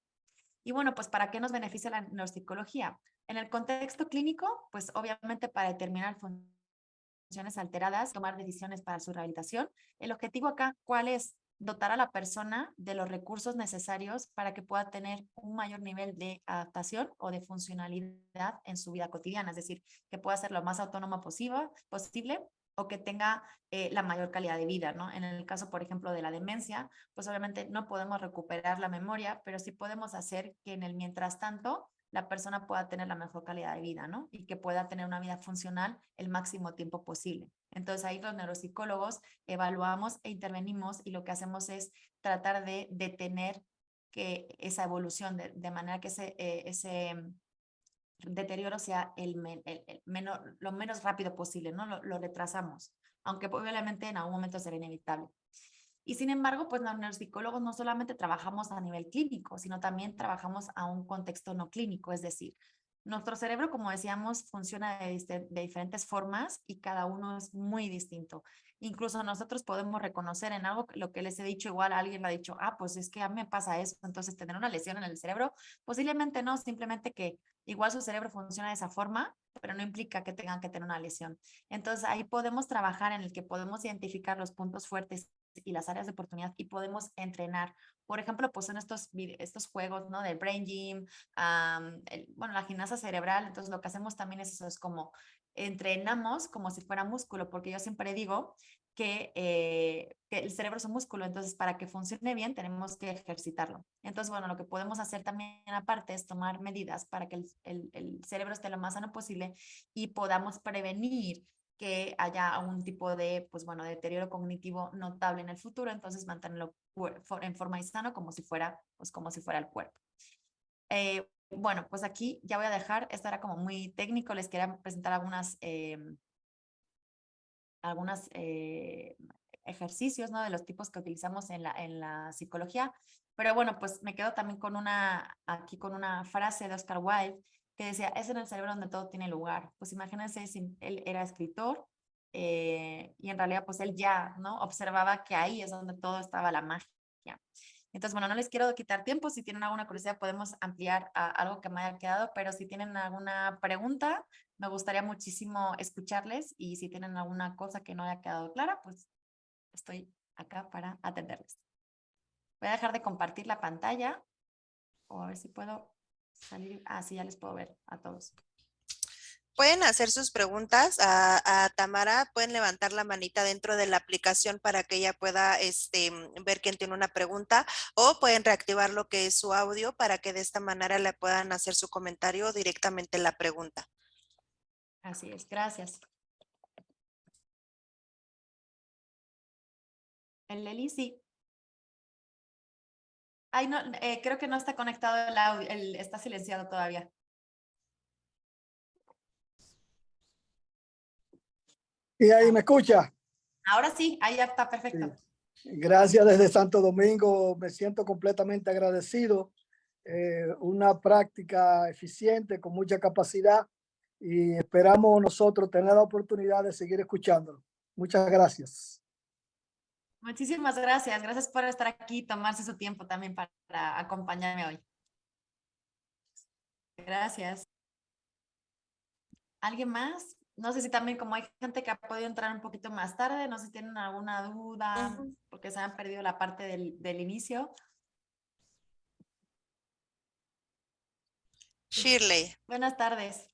Y bueno, pues ¿para qué nos beneficia la neuropsicología? En el contexto clínico, pues obviamente para determinar funciones alteradas, tomar decisiones para su rehabilitación. El objetivo acá, ¿cuál es? Dotar a la persona de los recursos necesarios para que pueda tener un mayor nivel de adaptación o de funcionalidad en su vida cotidiana, es decir, que pueda ser lo más autónoma posible o que tenga la mayor calidad de vida, ¿no? En el caso, por ejemplo, de la demencia, pues obviamente no podemos recuperar la memoria, pero sí podemos hacer que en el mientras tanto la persona pueda tener la mejor calidad de vida, ¿no? Y que pueda tener una vida funcional el máximo tiempo posible. Entonces ahí los neuropsicólogos evaluamos e intervenimos y lo que hacemos es tratar de detener que esa evolución de manera que ese deterioro sea lo menos rápido posible, ¿no? Lo retrasamos, aunque obviamente en algún momento será inevitable. Y sin embargo, pues los neuropsicólogos no solamente trabajamos a nivel clínico, sino también trabajamos a un contexto no clínico, es decir, nuestro cerebro, como decíamos, funciona de diferentes formas y cada uno es muy distinto. Incluso nosotros podemos reconocer en algo lo que les he dicho, igual alguien me ha dicho, ah, pues es que a mí me pasa eso, entonces tener una lesión en el cerebro, posiblemente no, simplemente que igual su cerebro funciona de esa forma, pero no implica que tengan que tener una lesión. Entonces ahí podemos trabajar en el que podemos identificar los puntos fuertes y las áreas de oportunidad y podemos entrenar. Por ejemplo, pues en estos juegos, ¿no? Del Brain Gym, bueno, la gimnasia cerebral. Entonces lo que hacemos también es eso, es como entrenamos como si fuera músculo, porque yo siempre digo que el cerebro es un músculo, entonces para que funcione bien tenemos que ejercitarlo. Entonces, bueno, lo que podemos hacer también aparte es tomar medidas para que el cerebro esté lo más sano posible y podamos prevenir que haya algún tipo de, pues bueno, deterioro cognitivo notable en el futuro, entonces mantenerlo en forma y sano como si fuera, pues como si fuera el cuerpo. Bueno, pues aquí ya voy a dejar, esto era como muy técnico, les quería presentar algunos ejercicios, ¿no? De los tipos que utilizamos en la psicología, pero bueno, pues me quedo también aquí con una frase de Oscar Wilde que decía, es en el cerebro donde todo tiene lugar. Pues imagínense si él era escritor y en realidad pues él ya, ¿no? Observaba que ahí es donde todo estaba la magia. Entonces, bueno, no les quiero quitar tiempo. Si tienen alguna curiosidad, podemos ampliar a algo que me haya quedado, pero si tienen alguna pregunta, me gustaría muchísimo escucharles y si tienen alguna cosa que no haya quedado clara, pues estoy acá para atenderles. Voy a dejar de compartir la pantalla o a ver si puedo salir. Ah, sí, ya les puedo ver a todos. Pueden hacer sus preguntas a Tamara, pueden levantar la manita dentro de la aplicación para que ella pueda ver quién tiene una pregunta, o pueden reactivar lo que es su audio para que de esta manera le puedan hacer su comentario directamente la pregunta. Así es, gracias. El Leli, sí. Ay, no, creo que no está conectado el audio, está silenciado todavía. Y ahí me escucha. Ahora sí, ahí ya está perfecto. Sí. Gracias desde Santo Domingo. Me siento completamente agradecido. Una práctica eficiente con mucha capacidad y esperamos nosotros tener la oportunidad de seguir escuchándolo. Muchas gracias. Muchísimas gracias. Gracias por estar aquí y tomarse su tiempo también para acompañarme hoy. Gracias. ¿Alguien más? No sé si también como hay gente que ha podido entrar un poquito más tarde, no sé si tienen alguna duda porque se han perdido la parte del inicio. Shirley. Buenas tardes.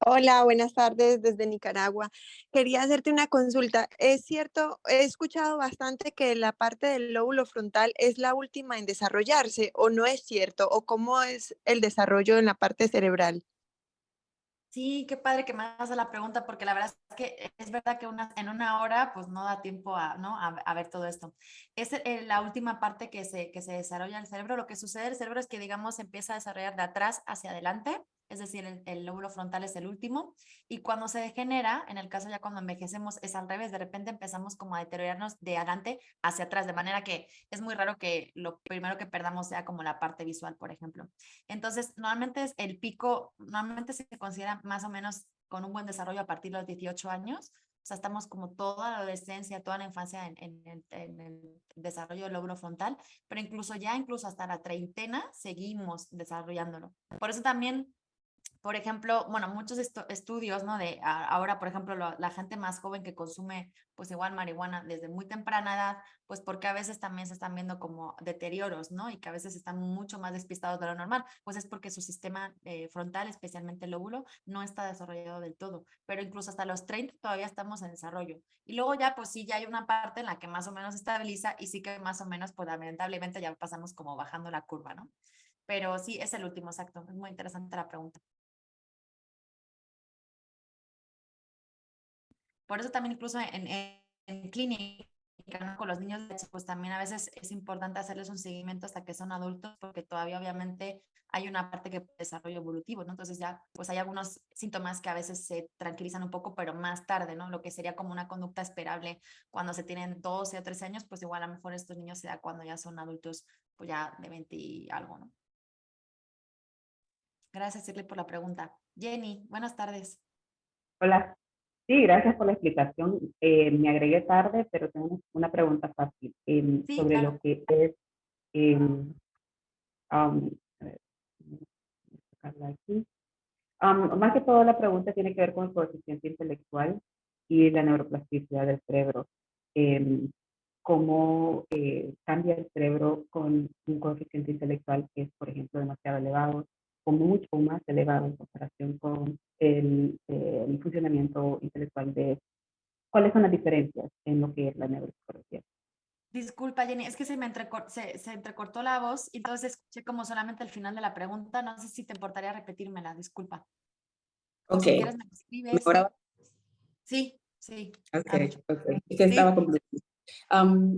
Hola, buenas tardes desde Nicaragua. Quería hacerte una consulta. Es cierto, he escuchado bastante que la parte del lóbulo frontal es la última en desarrollarse, ¿o no es cierto? ¿O cómo es el desarrollo en la parte cerebral? Sí, qué padre que me hagas la pregunta, porque la verdad es que es verdad que en una hora pues no da tiempo ¿no? a ver todo esto. Es la última parte que se desarrolla el cerebro. Lo que sucede en el cerebro es que, digamos, se empieza a desarrollar de atrás hacia adelante, es decir, el lóbulo frontal es el último, y cuando se degenera, en el caso ya cuando envejecemos, es al revés, de repente empezamos como a deteriorarnos de adelante hacia atrás, de manera que es muy raro que lo primero que perdamos sea como la parte visual, por ejemplo. Entonces, normalmente es el pico, normalmente se considera más o menos con un buen desarrollo a partir de los 18 años. O sea, estamos como toda la adolescencia, toda la infancia en el desarrollo del lóbulo frontal, pero incluso hasta la treintena seguimos desarrollándolo. Por eso también por ejemplo, bueno, muchos estudios, ¿no? Ahora, por ejemplo, la gente más joven que consume, pues igual marihuana desde muy temprana edad, pues porque a veces también se están viendo como deterioros, ¿no? Y que a veces están mucho más despistados de lo normal, pues es porque su sistema frontal, especialmente el lóbulo, no está desarrollado del todo, pero incluso hasta los 30 todavía estamos en desarrollo. Y luego ya, pues sí, ya hay una parte en la que más o menos estabiliza y sí que más o menos, pues lamentablemente ya pasamos como bajando la curva, ¿no? pero sí, es el último, exacto. Es muy interesante la pregunta. Por eso también incluso en clínica, ¿no? Con los niños, pues también a veces es importante hacerles un seguimiento hasta que son adultos, porque todavía obviamente hay una parte que desarrollo evolutivo, ¿no? Entonces ya, pues hay algunos síntomas que a veces se tranquilizan un poco, pero más tarde, ¿no? Lo que sería como una conducta esperable cuando se tienen 12 o 13 años, pues igual a lo mejor estos niños se da cuando ya son adultos, pues ya de 20 y algo, ¿no? Gracias, Shirley, por la pregunta. Jenny, buenas tardes. Hola, sí, gracias por la explicación. Me agregué tarde, pero tengo una pregunta fácil Sí, sobre claro. lo que es, em, am, a ver, voy a sacarla aquí. Más que todo la pregunta tiene que ver con el coeficiente intelectual y la neuroplasticidad del cerebro. Em, ¿Cómo cambia el cerebro con un coeficiente intelectual que es, por ejemplo, demasiado elevado o mucho más elevado en comparación con el funcionamiento intelectual de cuáles son las diferencias en lo que es la neuropsicología? Disculpa, Jenny, es que se entrecortó la voz y entonces escuché como solamente el final de la pregunta. No sé si te importaría repetírmela, disculpa. O Ok, si quieres me escribes. mejor ahora. Sí, sí, Ok, mucho. ok. Es que estaba Sí, completo.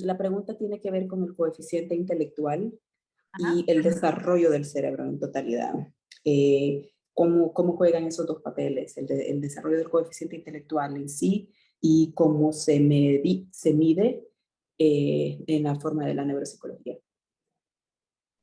La pregunta tiene que ver con el coeficiente intelectual y ajá. el desarrollo del cerebro en totalidad. ¿Cómo juegan esos dos papeles? El desarrollo del coeficiente intelectual en sí y cómo se mide en la forma de la neuropsicología.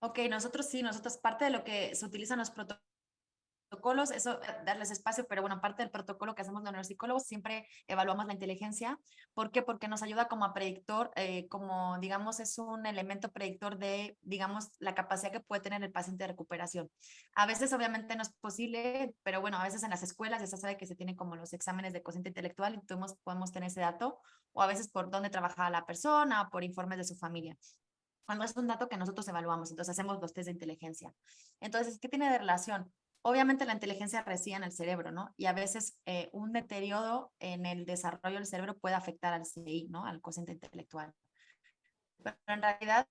Ok, nosotros sí, nosotros parte de lo que se utilizan los protocolos, eso, darles espacio, pero bueno, parte del protocolo que hacemos los neuropsicólogos, siempre evaluamos la inteligencia. ¿Por qué? Porque nos ayuda como a predictor, como digamos, es un elemento predictor de, digamos, la capacidad que puede tener el paciente de recuperación. A veces obviamente no es posible, pero bueno, a veces en las escuelas ya se sabe que se tienen como los exámenes de cociente intelectual y podemos tener ese dato, o a veces por dónde trabajaba la persona, o por informes de su familia. Cuando es un dato que nosotros evaluamos, entonces hacemos los test de inteligencia. Entonces, ¿qué tiene de relación? Obviamente la inteligencia reside en el cerebro, ¿no? Y a veces un deterioro en el desarrollo del cerebro puede afectar al CI, ¿no? Al cociente intelectual. Pero en realidad,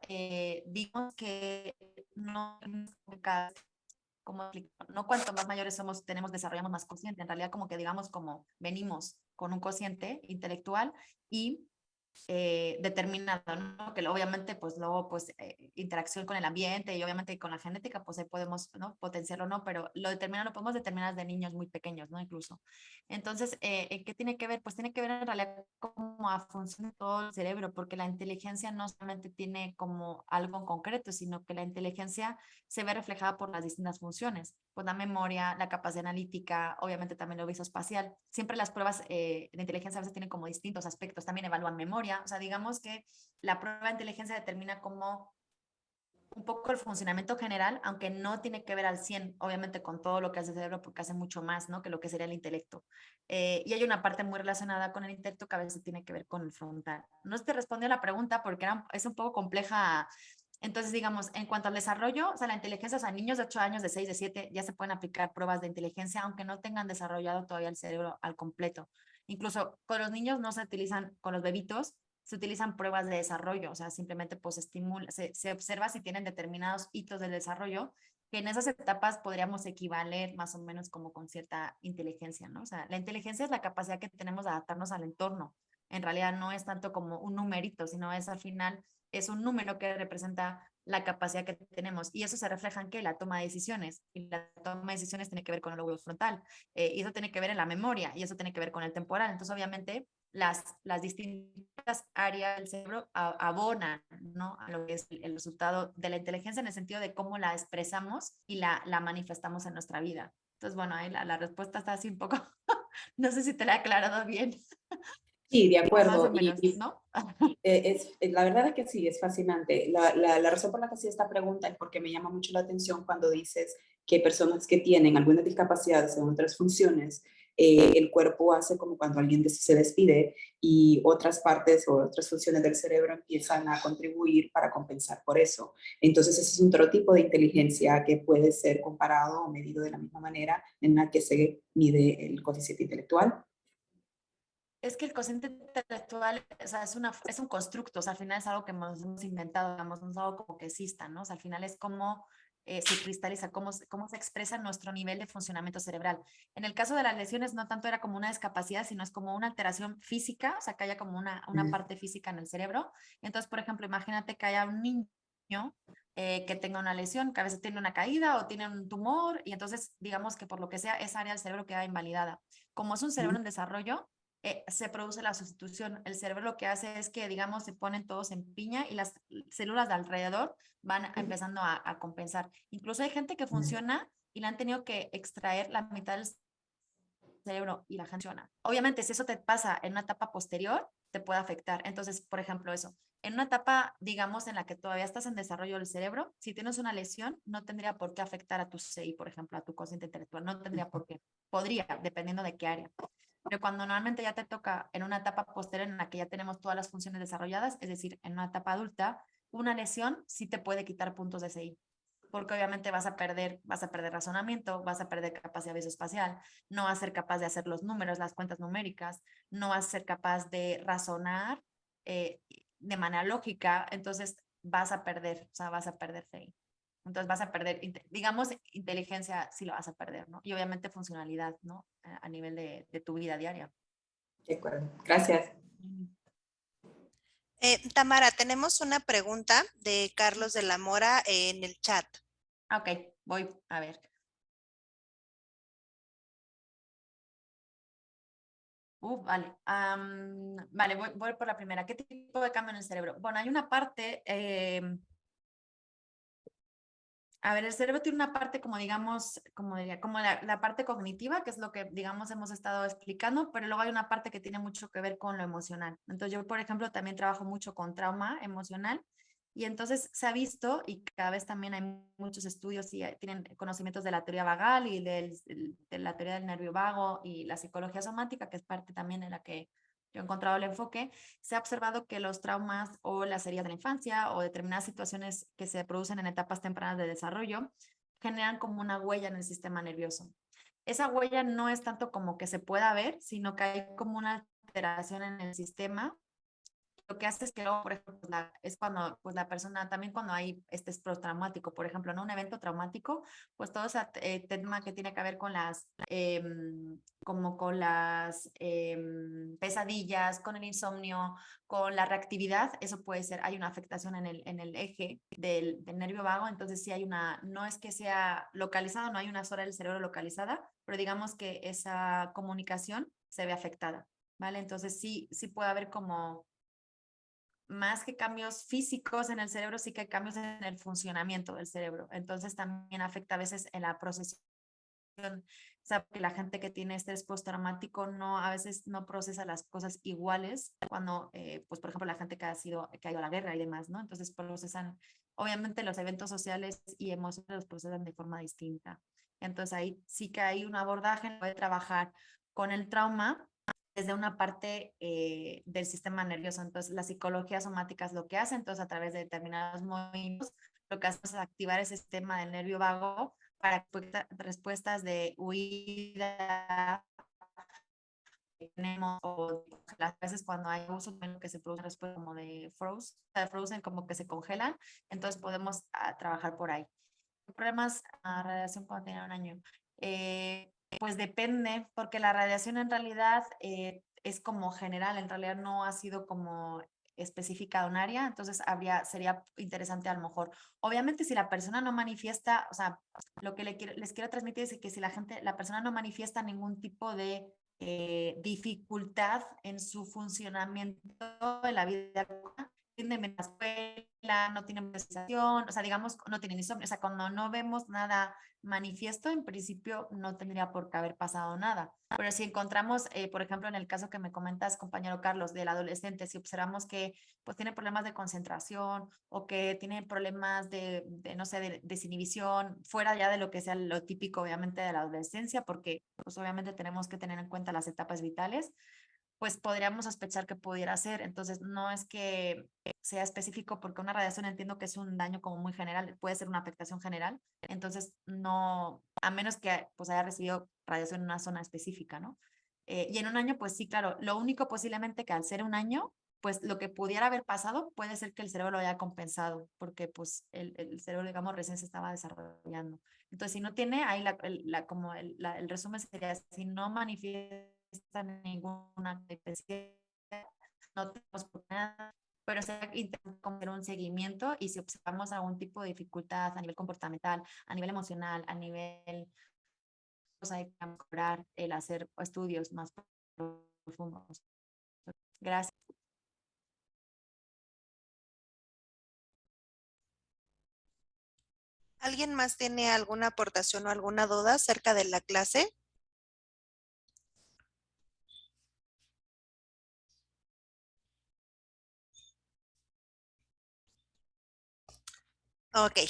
digamos que no, como, no cuanto más mayores somos, desarrollamos más cociente. En realidad, como que digamos, como venimos con un cociente intelectual y determinado, ¿no? Que obviamente, pues luego, pues interacción con el ambiente y obviamente con la genética, pues ahí podemos, ¿no? Potenciarlo, ¿no? Pero lo podemos determinar de niños muy pequeños, ¿no? Incluso. Entonces, ¿qué tiene que ver? Pues tiene que ver en realidad cómo funciona todo el cerebro, porque la inteligencia no solamente tiene como algo en concreto, sino que la inteligencia se ve reflejada por las distintas funciones, pues la memoria, la capacidad analítica, obviamente también lo visoespacial. Siempre las pruebas de inteligencia a veces tienen como distintos aspectos, también evalúan memoria, o sea, digamos que la prueba de inteligencia determina como un poco el funcionamiento general, aunque no tiene que ver al 100, obviamente con todo lo que hace el cerebro, porque hace mucho más, ¿no? Que lo que sería el intelecto. Y hay una parte muy relacionada con el intelecto que a veces tiene que ver con el frontal. No te respondió la pregunta porque es un poco compleja. Entonces, digamos, en cuanto al desarrollo, o sea, la inteligencia, o sea, niños de 8 años, de 6, de 7, ya se pueden aplicar pruebas de inteligencia, aunque no tengan desarrollado todavía el cerebro al completo. Incluso con los niños no se utilizan, con los bebitos, se utilizan pruebas de desarrollo, o sea, simplemente pues se observa si tienen determinados hitos del desarrollo, que en esas etapas podríamos equivaler más o menos como con cierta inteligencia, ¿no? O sea, la inteligencia es la capacidad que tenemos de adaptarnos al entorno. En realidad no es tanto como un numerito, sino es al final, es un número que representa la capacidad que tenemos y eso se refleja en que la toma de decisiones y la toma de decisiones tiene que ver con el lóbulo frontal y eso tiene que ver en la memoria y eso tiene que ver con el temporal. Entonces, obviamente, las distintas áreas del cerebro abonan, ¿no? A lo que es el resultado de la inteligencia en el sentido de cómo la expresamos y la manifestamos en nuestra vida. Entonces, bueno, ahí la respuesta está así un poco, no sé si te la he aclarado bien. Sí, de Más o acuerdo. menos, ¿no? La verdad es que sí, es fascinante. La razón por la que hacía esta pregunta es porque me llama mucho la atención cuando dices que personas que tienen algunas discapacidades en otras funciones, el cuerpo hace como cuando alguien se despide y otras partes o otras funciones del cerebro empiezan a contribuir para compensar por eso. Entonces, ese es otro tipo de inteligencia que puede ser comparado o medido de la misma manera en la que se mide el coeficiente intelectual. Es que el cociente intelectual, o sea, es un constructo, o sea, al final es algo que nos hemos inventado, digamos, no es algo como que exista, ¿no? O sea, al final es como se cristaliza, cómo se expresa nuestro nivel de funcionamiento cerebral. En el caso de las lesiones, no tanto era como una discapacidad, sino es como una alteración física, o sea, que haya como una parte física en el cerebro. Entonces, por ejemplo, imagínate que haya un niño que tenga una lesión, que a veces tiene una caída o tiene un tumor, y entonces, digamos que por lo que sea, esa área del cerebro queda invalidada. Como es un cerebro en desarrollo, se produce la sustitución. El cerebro lo que hace es que, digamos, se ponen todos en piña y las células de alrededor van empezando a compensar. Incluso hay gente que funciona y le han tenido que extraer la mitad del cerebro y la gente funciona. Obviamente, si eso te pasa en una etapa posterior, te puede afectar. Entonces, por ejemplo, eso. En una etapa, digamos, en la que todavía estás en desarrollo del cerebro, si tienes una lesión, no tendría por qué afectar a tu CI, por ejemplo, a tu cociente intelectual. No tendría por qué. Podría, dependiendo de qué área. Pero cuando normalmente ya te toca en una etapa posterior en la que ya tenemos todas las funciones desarrolladas, es decir, en una etapa adulta, una lesión sí te puede quitar puntos de CI, porque obviamente vas a perder razonamiento, vas a perder capacidad visoespacial, no vas a ser capaz de hacer los números, las cuentas numéricas, no vas a ser capaz de razonar de manera lógica, entonces vas a perder, o sea, vas a perder CI. Entonces vas a perder, digamos, inteligencia sí lo vas a perder, ¿no? Y obviamente funcionalidad, ¿no? A nivel de tu vida diaria. De acuerdo. Gracias. Tamara, tenemos una pregunta de Carlos de la Mora en el chat. Ok, voy a ver. Vale. Vale, voy por la primera. ¿Qué tipo de cambio en el cerebro? Bueno, hay una parte... a ver, el cerebro tiene una parte como digamos, como diría, como la parte cognitiva, que es lo que digamos hemos estado explicando, pero luego hay una parte que tiene mucho que ver con lo emocional. Entonces yo, por ejemplo, también trabajo mucho con trauma emocional y entonces se ha visto y cada vez también hay muchos estudios y tienen conocimientos de la teoría vagal y de la teoría del nervio vago y la psicología somática, que es parte también en la que yo he encontrado el enfoque. Se ha observado que los traumas o las heridas de la infancia o determinadas situaciones que se producen en etapas tempranas de desarrollo generan como una huella en el sistema nervioso. Esa huella no es tanto como que se pueda ver, sino que hay como una alteración en el sistema. Lo que hace es que luego, por ejemplo, es cuando pues la persona, también cuando hay estrés postraumático, por ejemplo, ¿no? Un evento traumático, pues todo ese tema que tiene que ver con las, como con las pesadillas, con el insomnio, con la reactividad, eso puede ser, hay una afectación en el eje del nervio vago, entonces sí hay una, no es que sea localizado, no hay una zona del cerebro localizada, pero digamos que esa comunicación se ve afectada, ¿vale? Entonces sí puede haber como más que cambios físicos en el cerebro, sí que hay cambios en el funcionamiento del cerebro. Entonces también afecta a veces en la procesión. O sea, que la gente que tiene estrés postraumático a veces no procesa las cosas iguales cuando, pues por ejemplo, la gente que ha ido a la guerra y demás, ¿no? Entonces procesan, obviamente los eventos sociales y emociones los procesan de forma distinta. Entonces ahí sí que hay un abordaje, puede trabajar con el trauma desde una parte del sistema nervioso. Entonces, la psicología somática es lo que hace, entonces a través de determinados movimientos, lo que hace es activar ese sistema del nervio vago para respuestas de huida, tenemos, o las veces cuando hay uso que se produce después como de frozen, como que se congelan, entonces podemos trabajar por ahí. Problemas a radiación cuando tenía un año. Pues depende, porque la radiación en realidad es como general, en realidad no ha sido como específica de un área, entonces sería interesante a lo mejor. Obviamente si la persona no manifiesta, o sea, lo que les quiero transmitir es que si la persona no manifiesta ningún tipo de dificultad en su funcionamiento de la vida, tienen en la escuela, no tienen presentación, o sea, digamos, no tienen insomnio, o sea, cuando no vemos nada manifiesto, en principio no tendría por qué haber pasado nada. Pero si encontramos, por ejemplo, en el caso que me comentas, compañero Carlos, del adolescente, si observamos que pues tiene problemas de concentración o que tiene problemas no sé, de desinhibición, fuera ya de lo que sea lo típico, obviamente, de la adolescencia, porque pues obviamente tenemos que tener en cuenta las etapas vitales, pues podríamos sospechar que pudiera ser. Entonces, no es que sea específico porque una radiación entiendo que es un daño como muy general, puede ser una afectación general. Entonces, no, a menos que pues haya recibido radiación en una zona específica, ¿no? Y en un año, pues sí, claro, lo único posiblemente que al ser un año, pues lo que pudiera haber pasado puede ser que el cerebro lo haya compensado, porque pues el cerebro, digamos, recién se estaba desarrollando. Entonces, si no tiene, ahí el resumen sería, si no manifiesta ninguna especie, no tenemos nada, pero se intenta hacer un seguimiento y si observamos algún tipo de dificultad a nivel comportamental, a nivel emocional, a nivel, pues hay que mejorar el hacer estudios más profundos. Gracias. ¿Alguien más tiene alguna aportación o alguna duda acerca de la clase? Ok,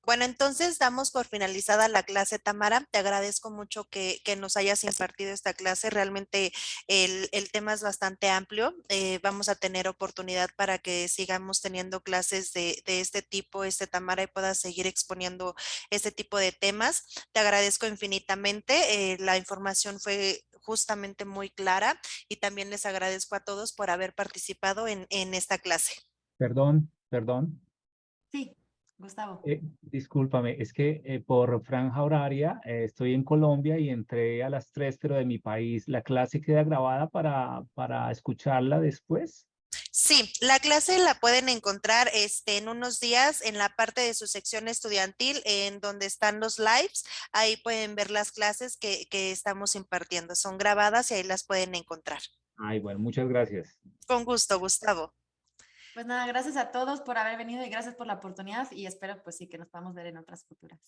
bueno, entonces damos por finalizada la clase, Tamara. Te agradezco mucho que nos hayas impartido esta clase. Realmente el tema es bastante amplio. Vamos a tener oportunidad para que sigamos teniendo clases de este tipo, Tamara, y puedas seguir exponiendo este tipo de temas. Te agradezco infinitamente. La información fue justamente muy clara y también les agradezco a todos por haber participado en esta clase. Perdón. Sí, Gustavo. Discúlpame, es que por franja horaria estoy en Colombia y entré a las 3, pero de mi país. ¿La clase queda grabada para escucharla después? Sí, la clase la pueden encontrar en unos días en la parte de su sección estudiantil, en donde están los lives. Ahí pueden ver las clases que estamos impartiendo. Son grabadas y ahí las pueden encontrar. Ay, bueno, muchas gracias. Con gusto, Gustavo. Pues nada, gracias a todos por haber venido y gracias por la oportunidad y espero pues sí que nos podamos ver en otras futuras.